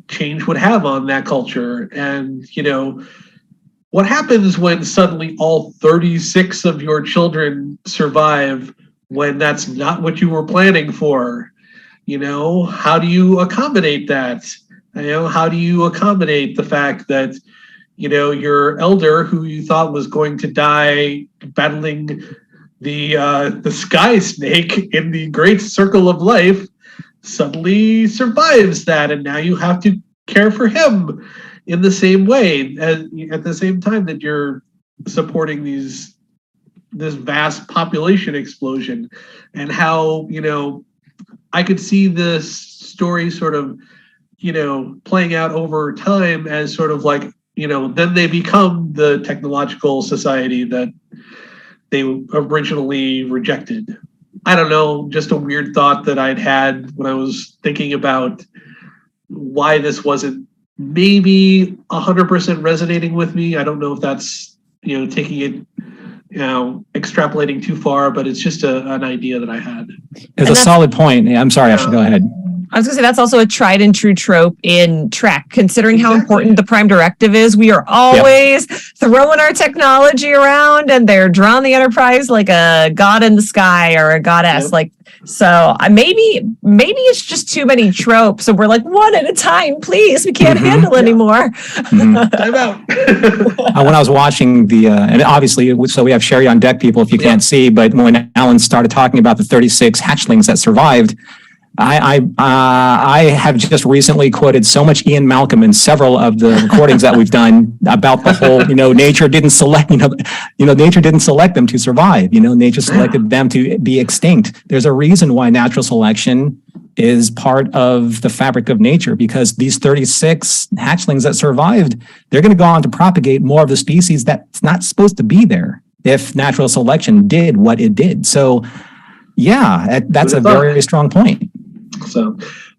change would have on that culture. And, what happens when suddenly all 36 of your children survive when that's not what you were planning for? How do you accommodate that? How do you accommodate the fact that, your elder who you thought was going to die battling the sky snake in the great circle of life suddenly survives that, and now you have to care for him in the same way, at the same time that you're supporting this vast population explosion. And how I could see this story sort of playing out over time as sort of like then they become the technological society that they originally rejected. I don't know, just a weird thought that I'd had when I was thinking about why this wasn't maybe 100% resonating with me. I don't know if that's, taking it, extrapolating too far, but it's just an idea that I had. It's a solid point. I'm sorry, Ashley, go ahead. I was going to say that's also a tried and true trope in Trek, considering how important the Prime Directive is. We are always throwing our technology around, and they're drawing the Enterprise like a god in the sky or a goddess. Yep. So maybe it's just too many tropes, and we're like, one at a time, please. We can't handle anymore. Time out. When I was watching and obviously, so we have Sherry on deck, people, if you can't see, but when Alan started talking about the 36 hatchlings that survived, I have just recently quoted so much Ian Malcolm in several of the recordings that we've done about the whole, nature didn't select, nature didn't select them to survive. Nature selected them to be extinct. There's a reason why natural selection is part of the fabric of nature, because these 36 hatchlings that survived, they're going to go on to propagate more of the species that's not supposed to be there if natural selection did what it did. So, yeah, that's a very strong point. So,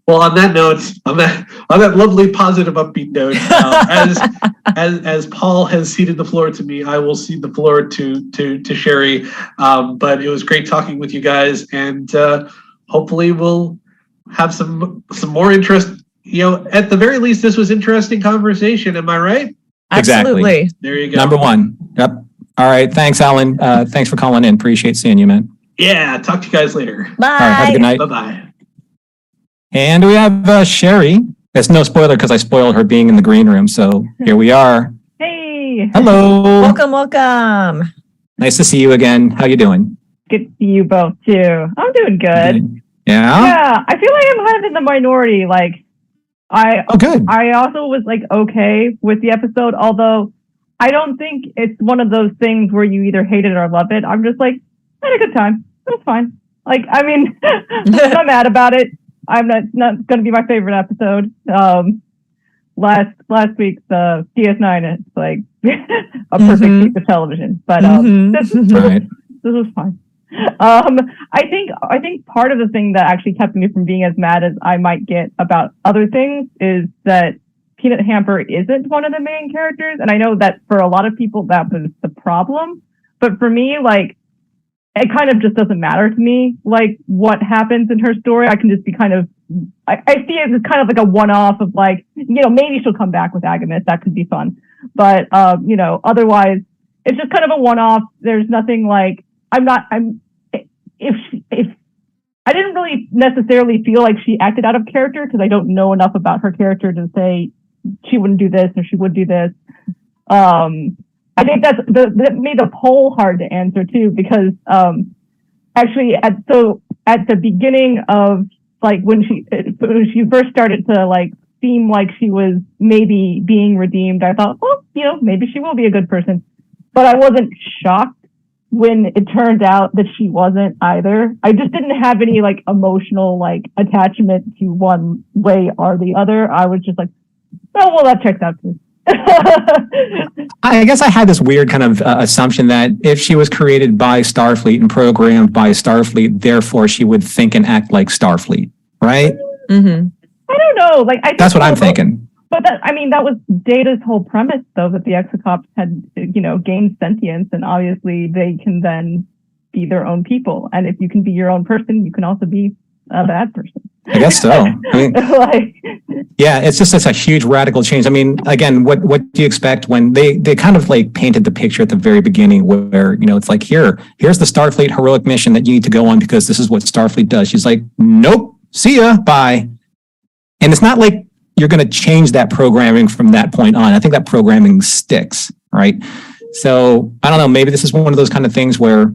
well, on that note, on that lovely, positive, upbeat note, as Paul has ceded the floor to me, I will cede the floor to Sherry. But it was great talking with you guys, and hopefully we'll have some more interest. At the very least, this was interesting conversation. Am I right? Absolutely. Exactly. There you go. Number one. Yep. All right. Thanks, Alan. Thanks for calling in. Appreciate seeing you, man. Yeah. Talk to you guys later. Bye. All right. Have a good night. Bye-bye. And we have Sherry. It's no spoiler because I spoiled her being in the green room. So here we are. Hey. Hello. Welcome. Nice to see you again. How you doing? Good to see you both too. I'm doing good. Yeah? Yeah. I feel like I'm kind of in the minority. Good. I also was okay with the episode, although I don't think it's one of those things where you either hate it or love it. I'm just I had a good time. It was fine. I'm not mad about it. It's not going to be my favorite episode. Last week's DS9, it's a perfect piece of television. But this was fine. I think part of the thing that actually kept me from being as mad as I might get about other things is that Peanut Hamper isn't one of the main characters, and I know that for a lot of people that was the problem. But for me, it kind of just doesn't matter to me, what happens in her story. I can just be I see it as kind of a one-off of maybe she'll come back with Agamis. That could be fun. But, otherwise it's just kind of a one-off. There's nothing if I didn't really necessarily feel like she acted out of character because I don't know enough about her character to say she wouldn't do this or she would do this. I think that made the poll hard to answer too, because actually at the beginning of when she first started to seem like she was maybe being redeemed, I thought, well, maybe she will be a good person. But I wasn't shocked when it turned out that she wasn't either. I just didn't have any emotional attachment to one way or the other. I was just oh well, that checks out too. I guess I had this weird kind of assumption that if she was created by Starfleet and programmed by Starfleet, therefore she would think and act like Starfleet, right? Mm-hmm. I don't know. Like, that's what I'm thinking. But that was Data's whole premise, though, that the Exocops had, gained sentience, and obviously they can then be their own people. And if you can be your own person, you can also be a bad person. I guess so. I mean, yeah, it's just a huge radical change. I mean, again, what do you expect when they kind of like painted the picture at the very beginning where, it's like, here's the Starfleet heroic mission that you need to go on because this is what Starfleet does. She's like, nope, see ya, bye. And it's not like you're going to change that programming from that point on. I think that programming sticks, right? So I don't know, maybe this is one of those kind of things where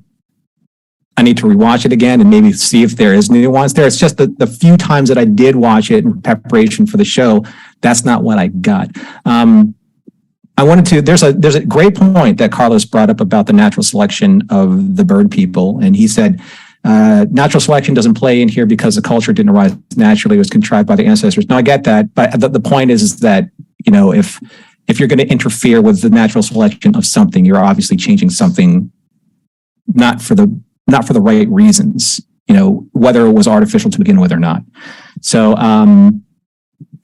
I need to rewatch it again and maybe see if there is nuance there. It's just the few times that I did watch it in preparation for the show, that's not what I got. I wanted to, there's a great point that Carlos brought up about the natural selection of the bird people. And he said, natural selection doesn't play in here because the culture didn't arise naturally. It was contrived by the ancestors. No, I get that. But the point is that, if you're going to interfere with the natural selection of something, you're obviously changing something not for the right reasons, whether it was artificial to begin with or not. So,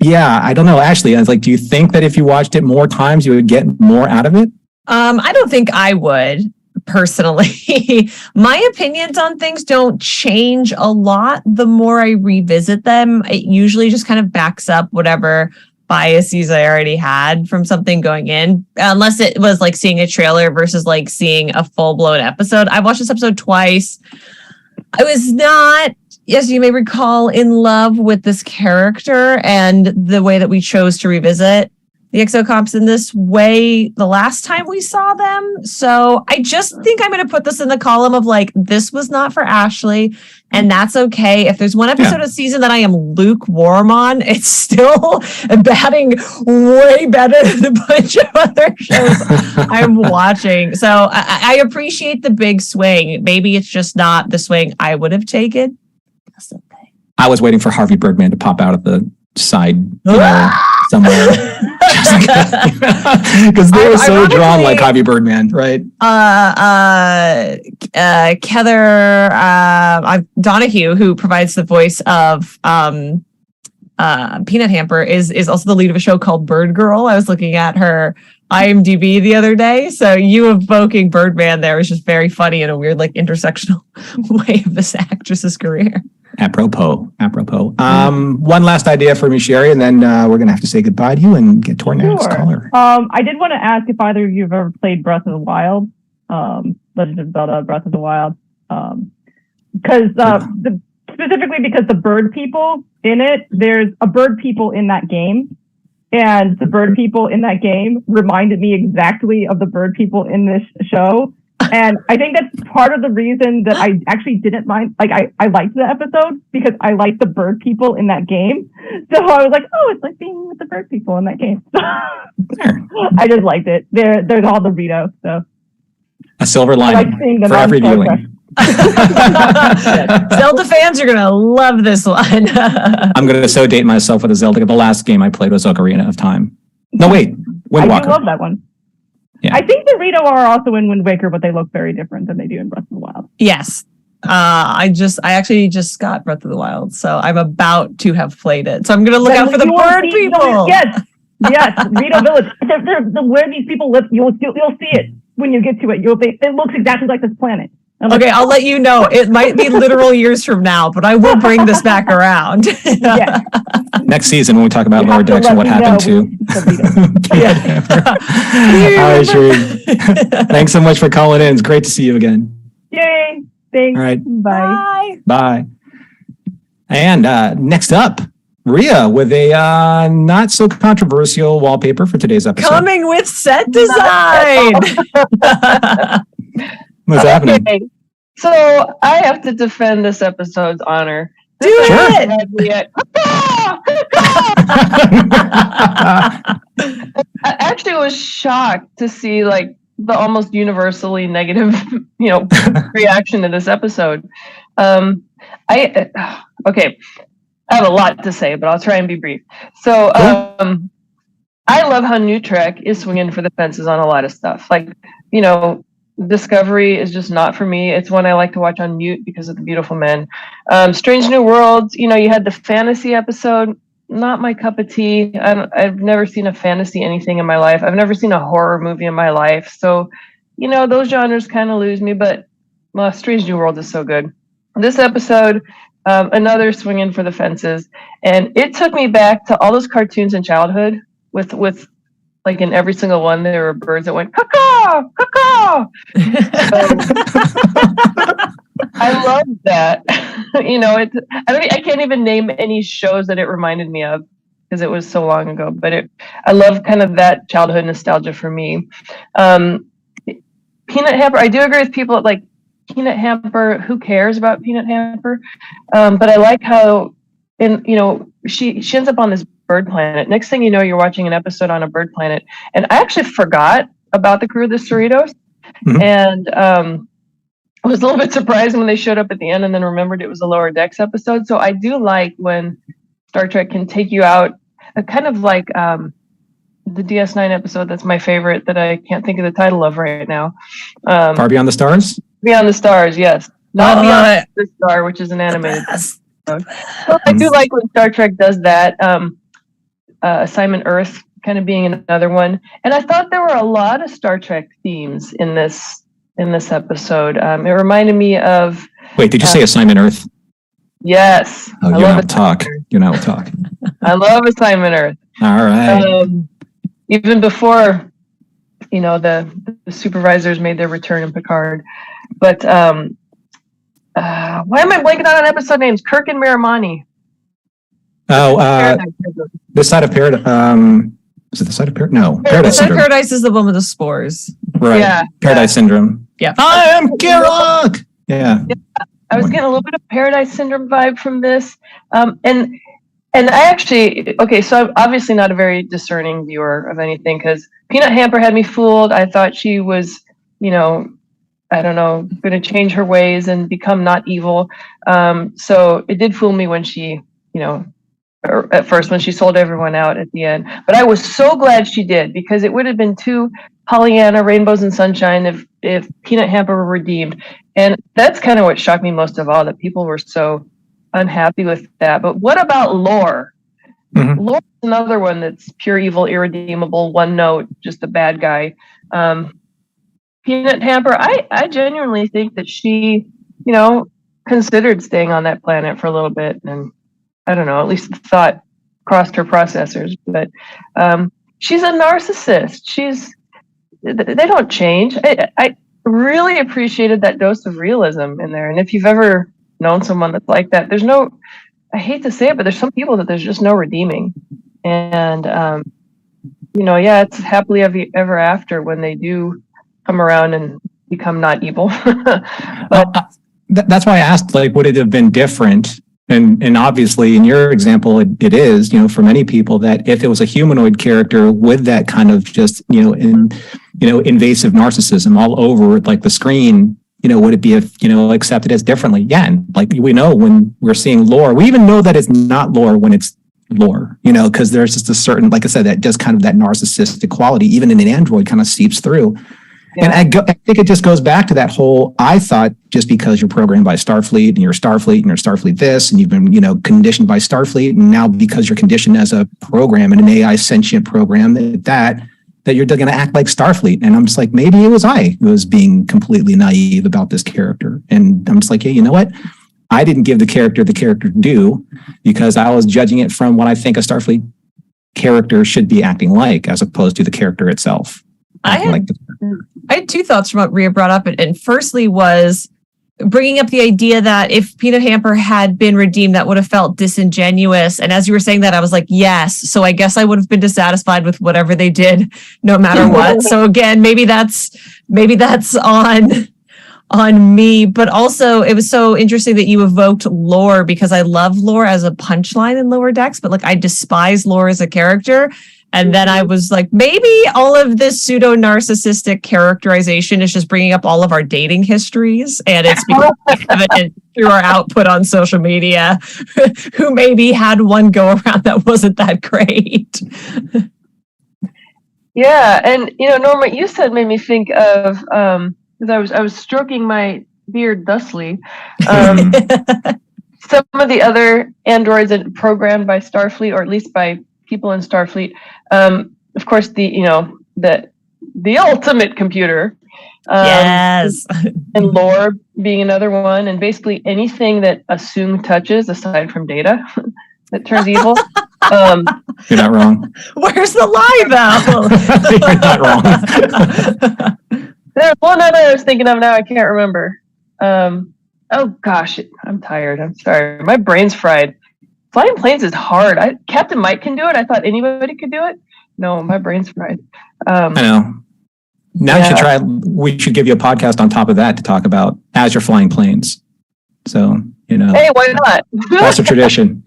yeah, I don't know. Ashley, I was like, do you think that if you watched it more times, you would get more out of it? I don't think I would personally. My opinions on things don't change a lot the more I revisit them. It usually just kind of backs up whatever biases I already had from something going in, unless it was like seeing a trailer versus like seeing a full-blown episode. I've watched this episode twice. I was not, as you may recall, in love with this character and the way that we chose to revisit the Exocops in this way the last time we saw them. So I just think I'm going to put this in the column of like, this was not for Ashley, and that's okay. If there's one episode of season that I am lukewarm on, it's still batting way better than a bunch of other shows I'm watching. So I appreciate the big swing. Maybe it's just not the swing I would have taken. That's okay. I was waiting for Harvey Birdman to pop out of the side somewhere. Because they were so drawn like Harvey Birdman, right? Heather Donahue, who provides the voice of Peanut Hamper, is also the lead of a show called Bird Girl. I was looking at her IMDb the other day. So you evoking Birdman there was just very funny in a weird, like, intersectional way of this actress's career. Apropos. One last idea for me, Sherry, and then we're going to have to say goodbye to you and get to our next caller. I did want to ask if either of you have ever played Breath of the Wild, Legend of Zelda, Breath of the Wild, because specifically because the bird people in it, there's a bird people in that game, and the bird people in that game reminded me exactly of the bird people in this show. And I think that's part of the reason that I actually didn't mind. Like, I liked the episode because I liked the bird people in that game. So I was like, oh, it's like being with the bird people in that game. I just liked it. They're all Doritos. So a silver lining for every viewing. Zelda fans are going to love this one. I'm going to so date myself with a Zelda. The last game I played was Ocarina of Time. No, wait. Wind Waker. I love that one. Yeah. I think the Dorito are also in Wind Waker, but they look very different than they do in Breath of the Wild. Yes. I actually just got Breath of the Wild, so I'm about to have played it. So I'm going to look out for the bird people. Yes. Rito Village. Where these people live, you'll see it when you get to it. It looks exactly like this planet. Okay, I'll let you know. It might be literal years from now, but I will bring this back around. Yeah. Next season, when we talk about Lower Decks and what happened to. All right, Sherry. Thanks so much for calling in. It's great to see you again. Yay. Thanks. All right. Bye. Bye. And next up, Rhea with a not so controversial wallpaper for today's episode. Coming with set design. What's happening? So I have to defend this episode's honor. Do it! I actually was shocked to see like the almost universally negative, reaction to this episode. I have a lot to say, but I'll try and be brief. So I love how New Trek is swinging for the fences on a lot of stuff. Like, you know, Discovery is just not for me. It's one I like to watch on mute because of the beautiful men. Strange New Worlds, you know, you had the fantasy episode, not my cup of tea. I've never seen a fantasy anything in my life. I've never seen a horror movie in my life. So, you know, those genres kind of lose me, but Strange New World is so good. This episode, another swinging for the fences. And it took me back to all those cartoons in childhood with like in every single one, there were birds that went, caw, caw. I love that. You know, I can't even name any shows that it reminded me of because it was so long ago, but I love kind of that childhood nostalgia for me. Peanut Hamper, I do agree with people like Peanut Hamper. Who cares about Peanut Hamper? But I like how, she ends up on this bird planet. Next thing you know, you're watching an episode on a bird planet. And I actually forgot about the crew of the Cerritos. Mm-hmm. And I was a little bit surprised when they showed up at the end and then remembered it was a Lower Decks episode. So I do like when Star Trek can take you out, kind of like the DS9 episode that's my favorite that I can't think of the title of right now. Far Beyond the Stars? Beyond the Stars, yes. Not Beyond the Star, which is an animated episode. So I do like when Star Trek does that. Assignment Earth kind of being another one. And I thought there were a lot of Star Trek themes in this episode. It reminded me of... Wait, did you say Assignment Earth? Yes. Oh, you're not talk. You're not talk. I love Assignment Earth. All right. Even before, the supervisors made their return in Picard. But why am I blanking out on episode names? Kirk and Miramani. Oh, This Side of Paradise. Is it The Side of Paradise? No, Paradise Syndrome. Paradise is the one with the spores. Right. Yeah. Paradise Syndrome. Yeah. I am Kirok. Yeah. I was getting a little bit of Paradise Syndrome vibe from this. And I actually, so I'm obviously not a very discerning viewer of anything because Peanut Hamper had me fooled. I thought she was, I don't know, going to change her ways and become not evil. So it did fool me when she, at first when she sold everyone out at the end. But I was so glad she did because it would have been too Pollyanna, rainbows and sunshine if Peanut Hamper were redeemed. And that's kind of what shocked me most of all, that people were so unhappy with that. But what about Lore? Mm-hmm. Lore's another one that's pure evil, irredeemable, one note, just a bad guy. Peanut Hamper, I genuinely think that she, considered staying on that planet for a little bit. And I don't know, at least the thought crossed her processors. But she's a narcissist. They don't change. I really appreciated that dose of realism in there. And if you've ever known someone that's like that, I hate to say it, but there's some people that there's just no redeeming. And, it's happily ever after when they do come around and become not evil. But that's why I asked, would it have been different? And obviously, in your example, it is, for many people that if it was a humanoid character with that kind of just, invasive narcissism all over the screen, would it be, accepted as differently? Yeah. And we know when we're seeing Lore, we even know that it's not Lore when it's Lore, because there's just a certain, like I said, that just kind of that narcissistic quality, even in an android, kind of seeps through. Yeah. And I think it just goes back to that whole, I thought just because you're programmed by Starfleet and you're Starfleet this, and you've been, conditioned by Starfleet, and now because you're conditioned as a program and an AI sentient program, that you're going to act like Starfleet. And I'm just like, maybe it was I who was being completely naive about this character. And I'm just like, hey, you know what? I didn't give the character due because I was judging it from what I think a Starfleet character should be acting like, as opposed to the character itself. I had two thoughts from what Rhea brought up. And firstly was bringing up the idea that if Peanut Hamper had been redeemed, that would have felt disingenuous. And as you were saying that, I was like, yes. So I guess I would have been dissatisfied with whatever they did, no matter what. So again, maybe that's on me. But also it was so interesting that you evoked Lore, because I love Lore as a punchline in Lower Decks, but I despise Lore as a character. And then I was like, maybe all of this pseudo-narcissistic characterization is just bringing up all of our dating histories. And it's becoming evident through our output on social media, who maybe had one go around that wasn't that great. Yeah, and Norm, what you said made me think of because I was stroking my beard thusly. Some of the other androids that are programmed by Starfleet, or at least by people in Starfleet, of course, the ultimate computer. Yes. And Lore being another one, and basically anything that Assume touches, aside from Data, that turns evil. You're not wrong. Where's the lie, You're not wrong. There's one other I was thinking of now. I can't remember. Oh gosh, I'm tired. I'm sorry. My brain's fried. Flying planes is hard. Captain Mike can do it. I thought anybody could do it. No, my brain's fried. I know. Now you should try. We should give you a podcast on top of that to talk about as you're flying planes. So, Hey, why not? That's a tradition.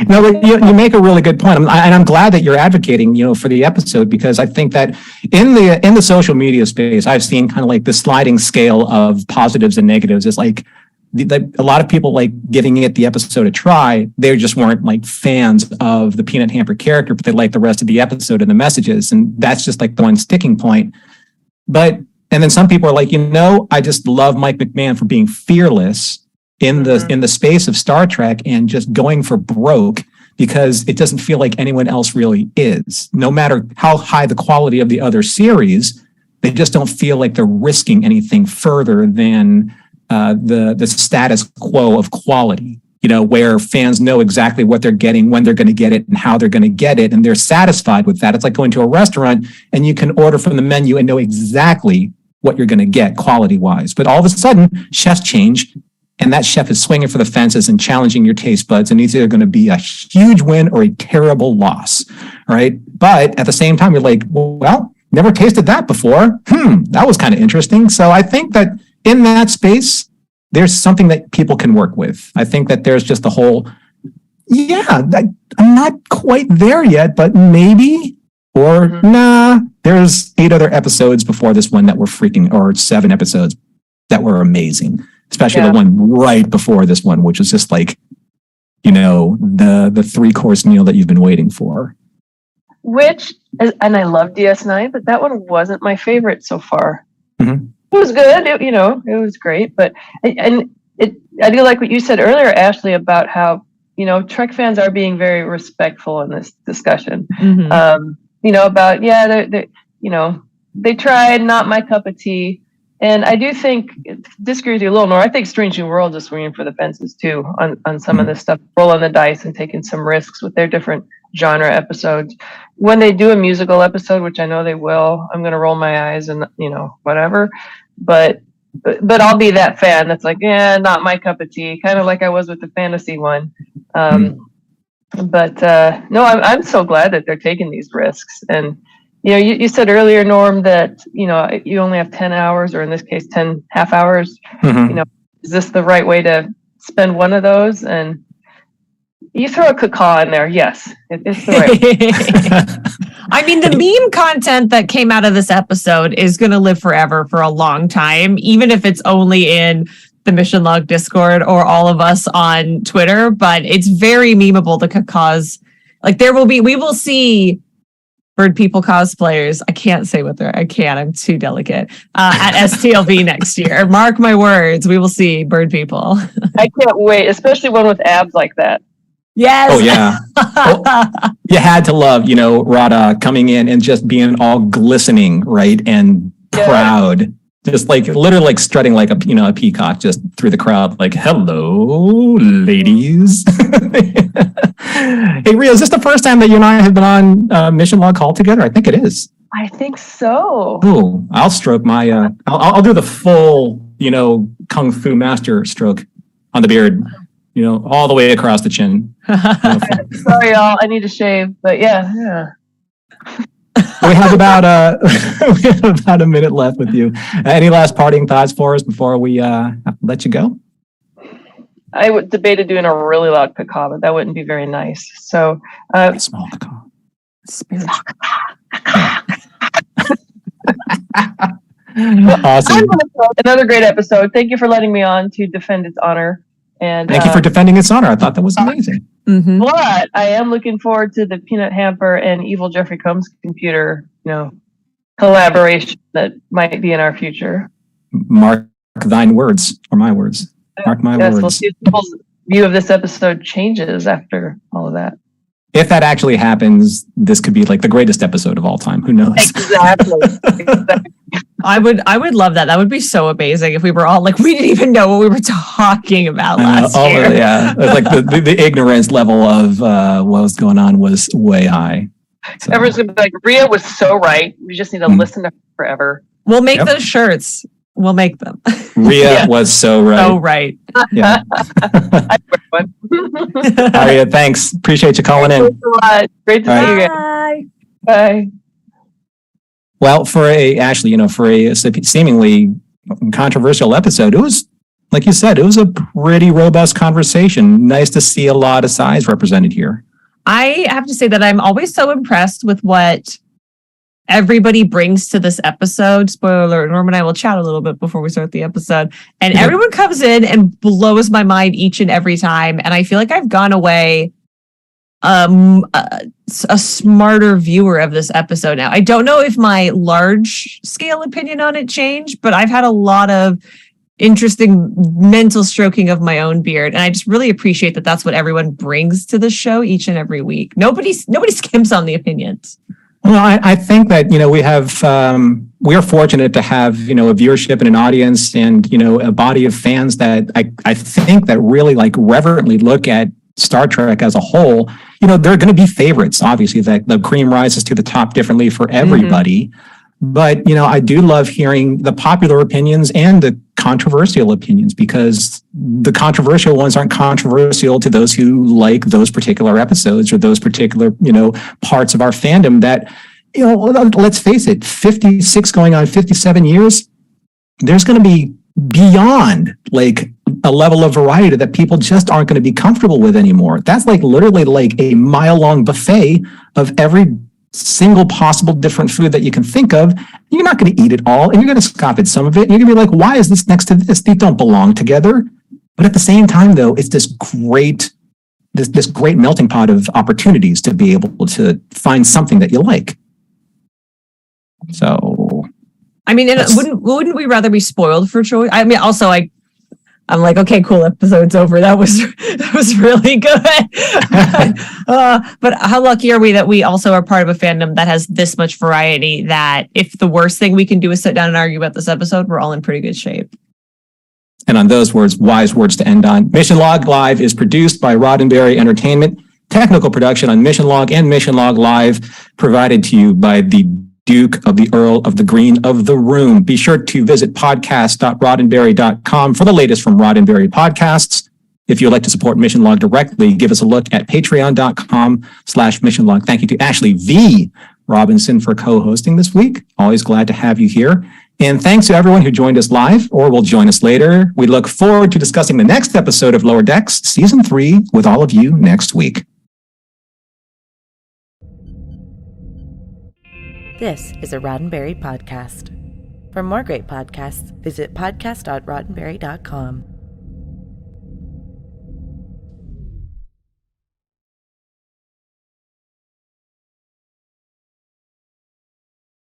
No, but you make a really good point. And I'm glad that you're advocating, for the episode, because I think that in the social media space, I've seen kind of like the sliding scale of positives and negatives. It's like a lot of people like giving it the episode a try. They just weren't like fans of the Peanut Hamper character, but they liked the rest of the episode and the messages. And that's just like the one sticking point. And then some people are like, I just love Mike McMahon for being fearless in the space of Star Trek and just going for broke, because it doesn't feel like anyone else really is. No matter how high the quality of the other series, they just don't feel like they're risking anything further than the status quo of quality, where fans know exactly what they're getting, when they're going to get it, and how they're going to get it, and they're satisfied with that. It's like going to a restaurant and you can order from the menu and know exactly what you're going to get quality-wise. But all of a sudden, chefs change, and that chef is swinging for the fences and challenging your taste buds, and it's either going to be a huge win or a terrible loss, right? But at the same time, you're like, well, never tasted that before. That was kind of interesting. So I think that in that space, there's something that people can work with. I think that there's just the whole, I'm not quite there yet, but maybe, or nah, there's 8 other episodes before this one that were or 7 episodes that were amazing. Especially the one right before this one, which is just like, the 3-course meal that you've been waiting for. And I love DS9, but that one wasn't my favorite so far. Mm-hmm. It was good. It was great. But I do like what you said earlier, Ashley, about how, Trek fans are being very respectful in this discussion. Mm-hmm. About, they tried, not my cup of tea. And I do think, disagree with you a little more, I think Strange New Worlds is swinging for the fences too on some of this stuff, rolling the dice and taking some risks with their different genre episodes. When they do a musical episode, which I know they will, I'm going to roll my eyes and, whatever. But I'll be that fan that's like, not my cup of tea, kind of like I was with the fantasy one. But no, I'm so glad that they're taking these risks. And you said earlier, Norm, that, you only have 10 hours, or in this case, 10 half hours. Mm-hmm. Is this the right way to spend one of those? And you throw a caca in there. Yes, it's the right. I mean, the meme content that came out of this episode is going to live forever for a long time, even if it's only in the Mission Log Discord or all of us on Twitter. But it's very memeable, the cacas. Like we will see Bird People cosplayers. I can't say what I'm too delicate. At STLV next year. Mark my words, we will see Bird People. I can't wait, especially one with abs like that. Yes. Oh, yeah. Well, you had to love, Rada coming in and just being all glistening, right? And proud. Just like literally like strutting like a peacock just through the crowd, like, hello, ladies. Hey, Rhea, is this the first time that you and I have been on Mission Log Call together? I think it is. I think so. Oh, I'll stroke my, I'll do the full, Kung Fu master stroke on the beard, all the way across the chin. Sorry, y'all. I need to shave, but yeah. We have about a minute left with you. Any last parting thoughts for us before we let you go? I would debated doing a really loud caca, but that wouldn't be very nice. So, small caca. Awesome. Another great episode. Thank you for letting me on to defend its honor. And thank you for defending its honor. I thought that was amazing. Mm-hmm. But I am looking forward to the Peanut Hamper and Evil Jeffrey Combs computer collaboration that might be in our future. Mark thine words, or my words. Mark my Yes, words. we'll see if people's view of this episode changes after all of that. If that actually happens, this could be like the greatest episode of all time. Who knows? Exactly. I would love that. That would be so amazing if we were all like, we didn't even know what we were talking about last year. Yeah, it's like the ignorance level of what was going on was way high. So. Everyone's gonna be like, Rhea was so right. We just need to listen to her forever. We'll make those shirts. We'll make them. Rhea was so right. So right. Yeah. Aria, thanks. Appreciate you calling in. Thanks a lot. Great to see you guys. Bye. Well, for a seemingly controversial episode, it was, like you said, it was a pretty robust conversation. Nice to see a lot of sides represented here. I have to say that I'm always so impressed with what everybody brings to this episode. Spoiler alert, Norm and I will chat a little bit before we start the episode. And everyone comes in and blows my mind each and every time. And I feel like I've gone away a smarter viewer of this episode now. I don't know if my large scale opinion on it changed, but I've had a lot of interesting mental stroking of my own beard. And I just really appreciate that that's what everyone brings to the show each and every week. Nobody skims on the opinions. Well, I think that, we are fortunate to have, a viewership and an audience and, a body of fans that I think that really like reverently look at Star Trek as a whole. There are going to be favorites, obviously, that the cream rises to the top differently for everybody. Mm-hmm. But, I do love hearing the popular opinions and the controversial opinions, because the controversial ones aren't controversial to those who like those particular episodes or those particular, parts of our fandom that, let's face it, 56 going on 57 years, there's going to be beyond like a level of variety that people just aren't going to be comfortable with anymore. That's like literally like a mile-long buffet of every single possible different food that you can think of. You're not going to eat it all, and you're going to scoff at some of it. And you're going to be like, why is this next to this? They don't belong together. But at the same time, though, it's this great melting pot of opportunities to be able to find something that you like. So, I mean, wouldn't we rather be spoiled for choice? I mean, also, I'm like, okay, cool, episode's over. That was really good. But how lucky are we that we also are part of a fandom that has this much variety, that if the worst thing we can do is sit down and argue about this episode, we're all in pretty good shape. And on those words, wise words to end on, Mission Log Live is produced by Roddenberry Entertainment. Technical production on Mission Log and Mission Log Live provided to you by the Duke of the Earl of the Green of the Room. Be sure to visit podcast.roddenberry.com for the latest from Roddenberry podcasts. If you'd like to support Mission Log directly, give us a look at patreon.com/Mission Log. Thank you to Ashley V. Robinson for co-hosting this week. Always glad to have you here. And thanks to everyone who joined us live or will join us later. We look forward to discussing the next episode of Lower Decks, Season 3, with all of you next week. This is a Roddenberry podcast. For more great podcasts, visit podcast.roddenberry.com.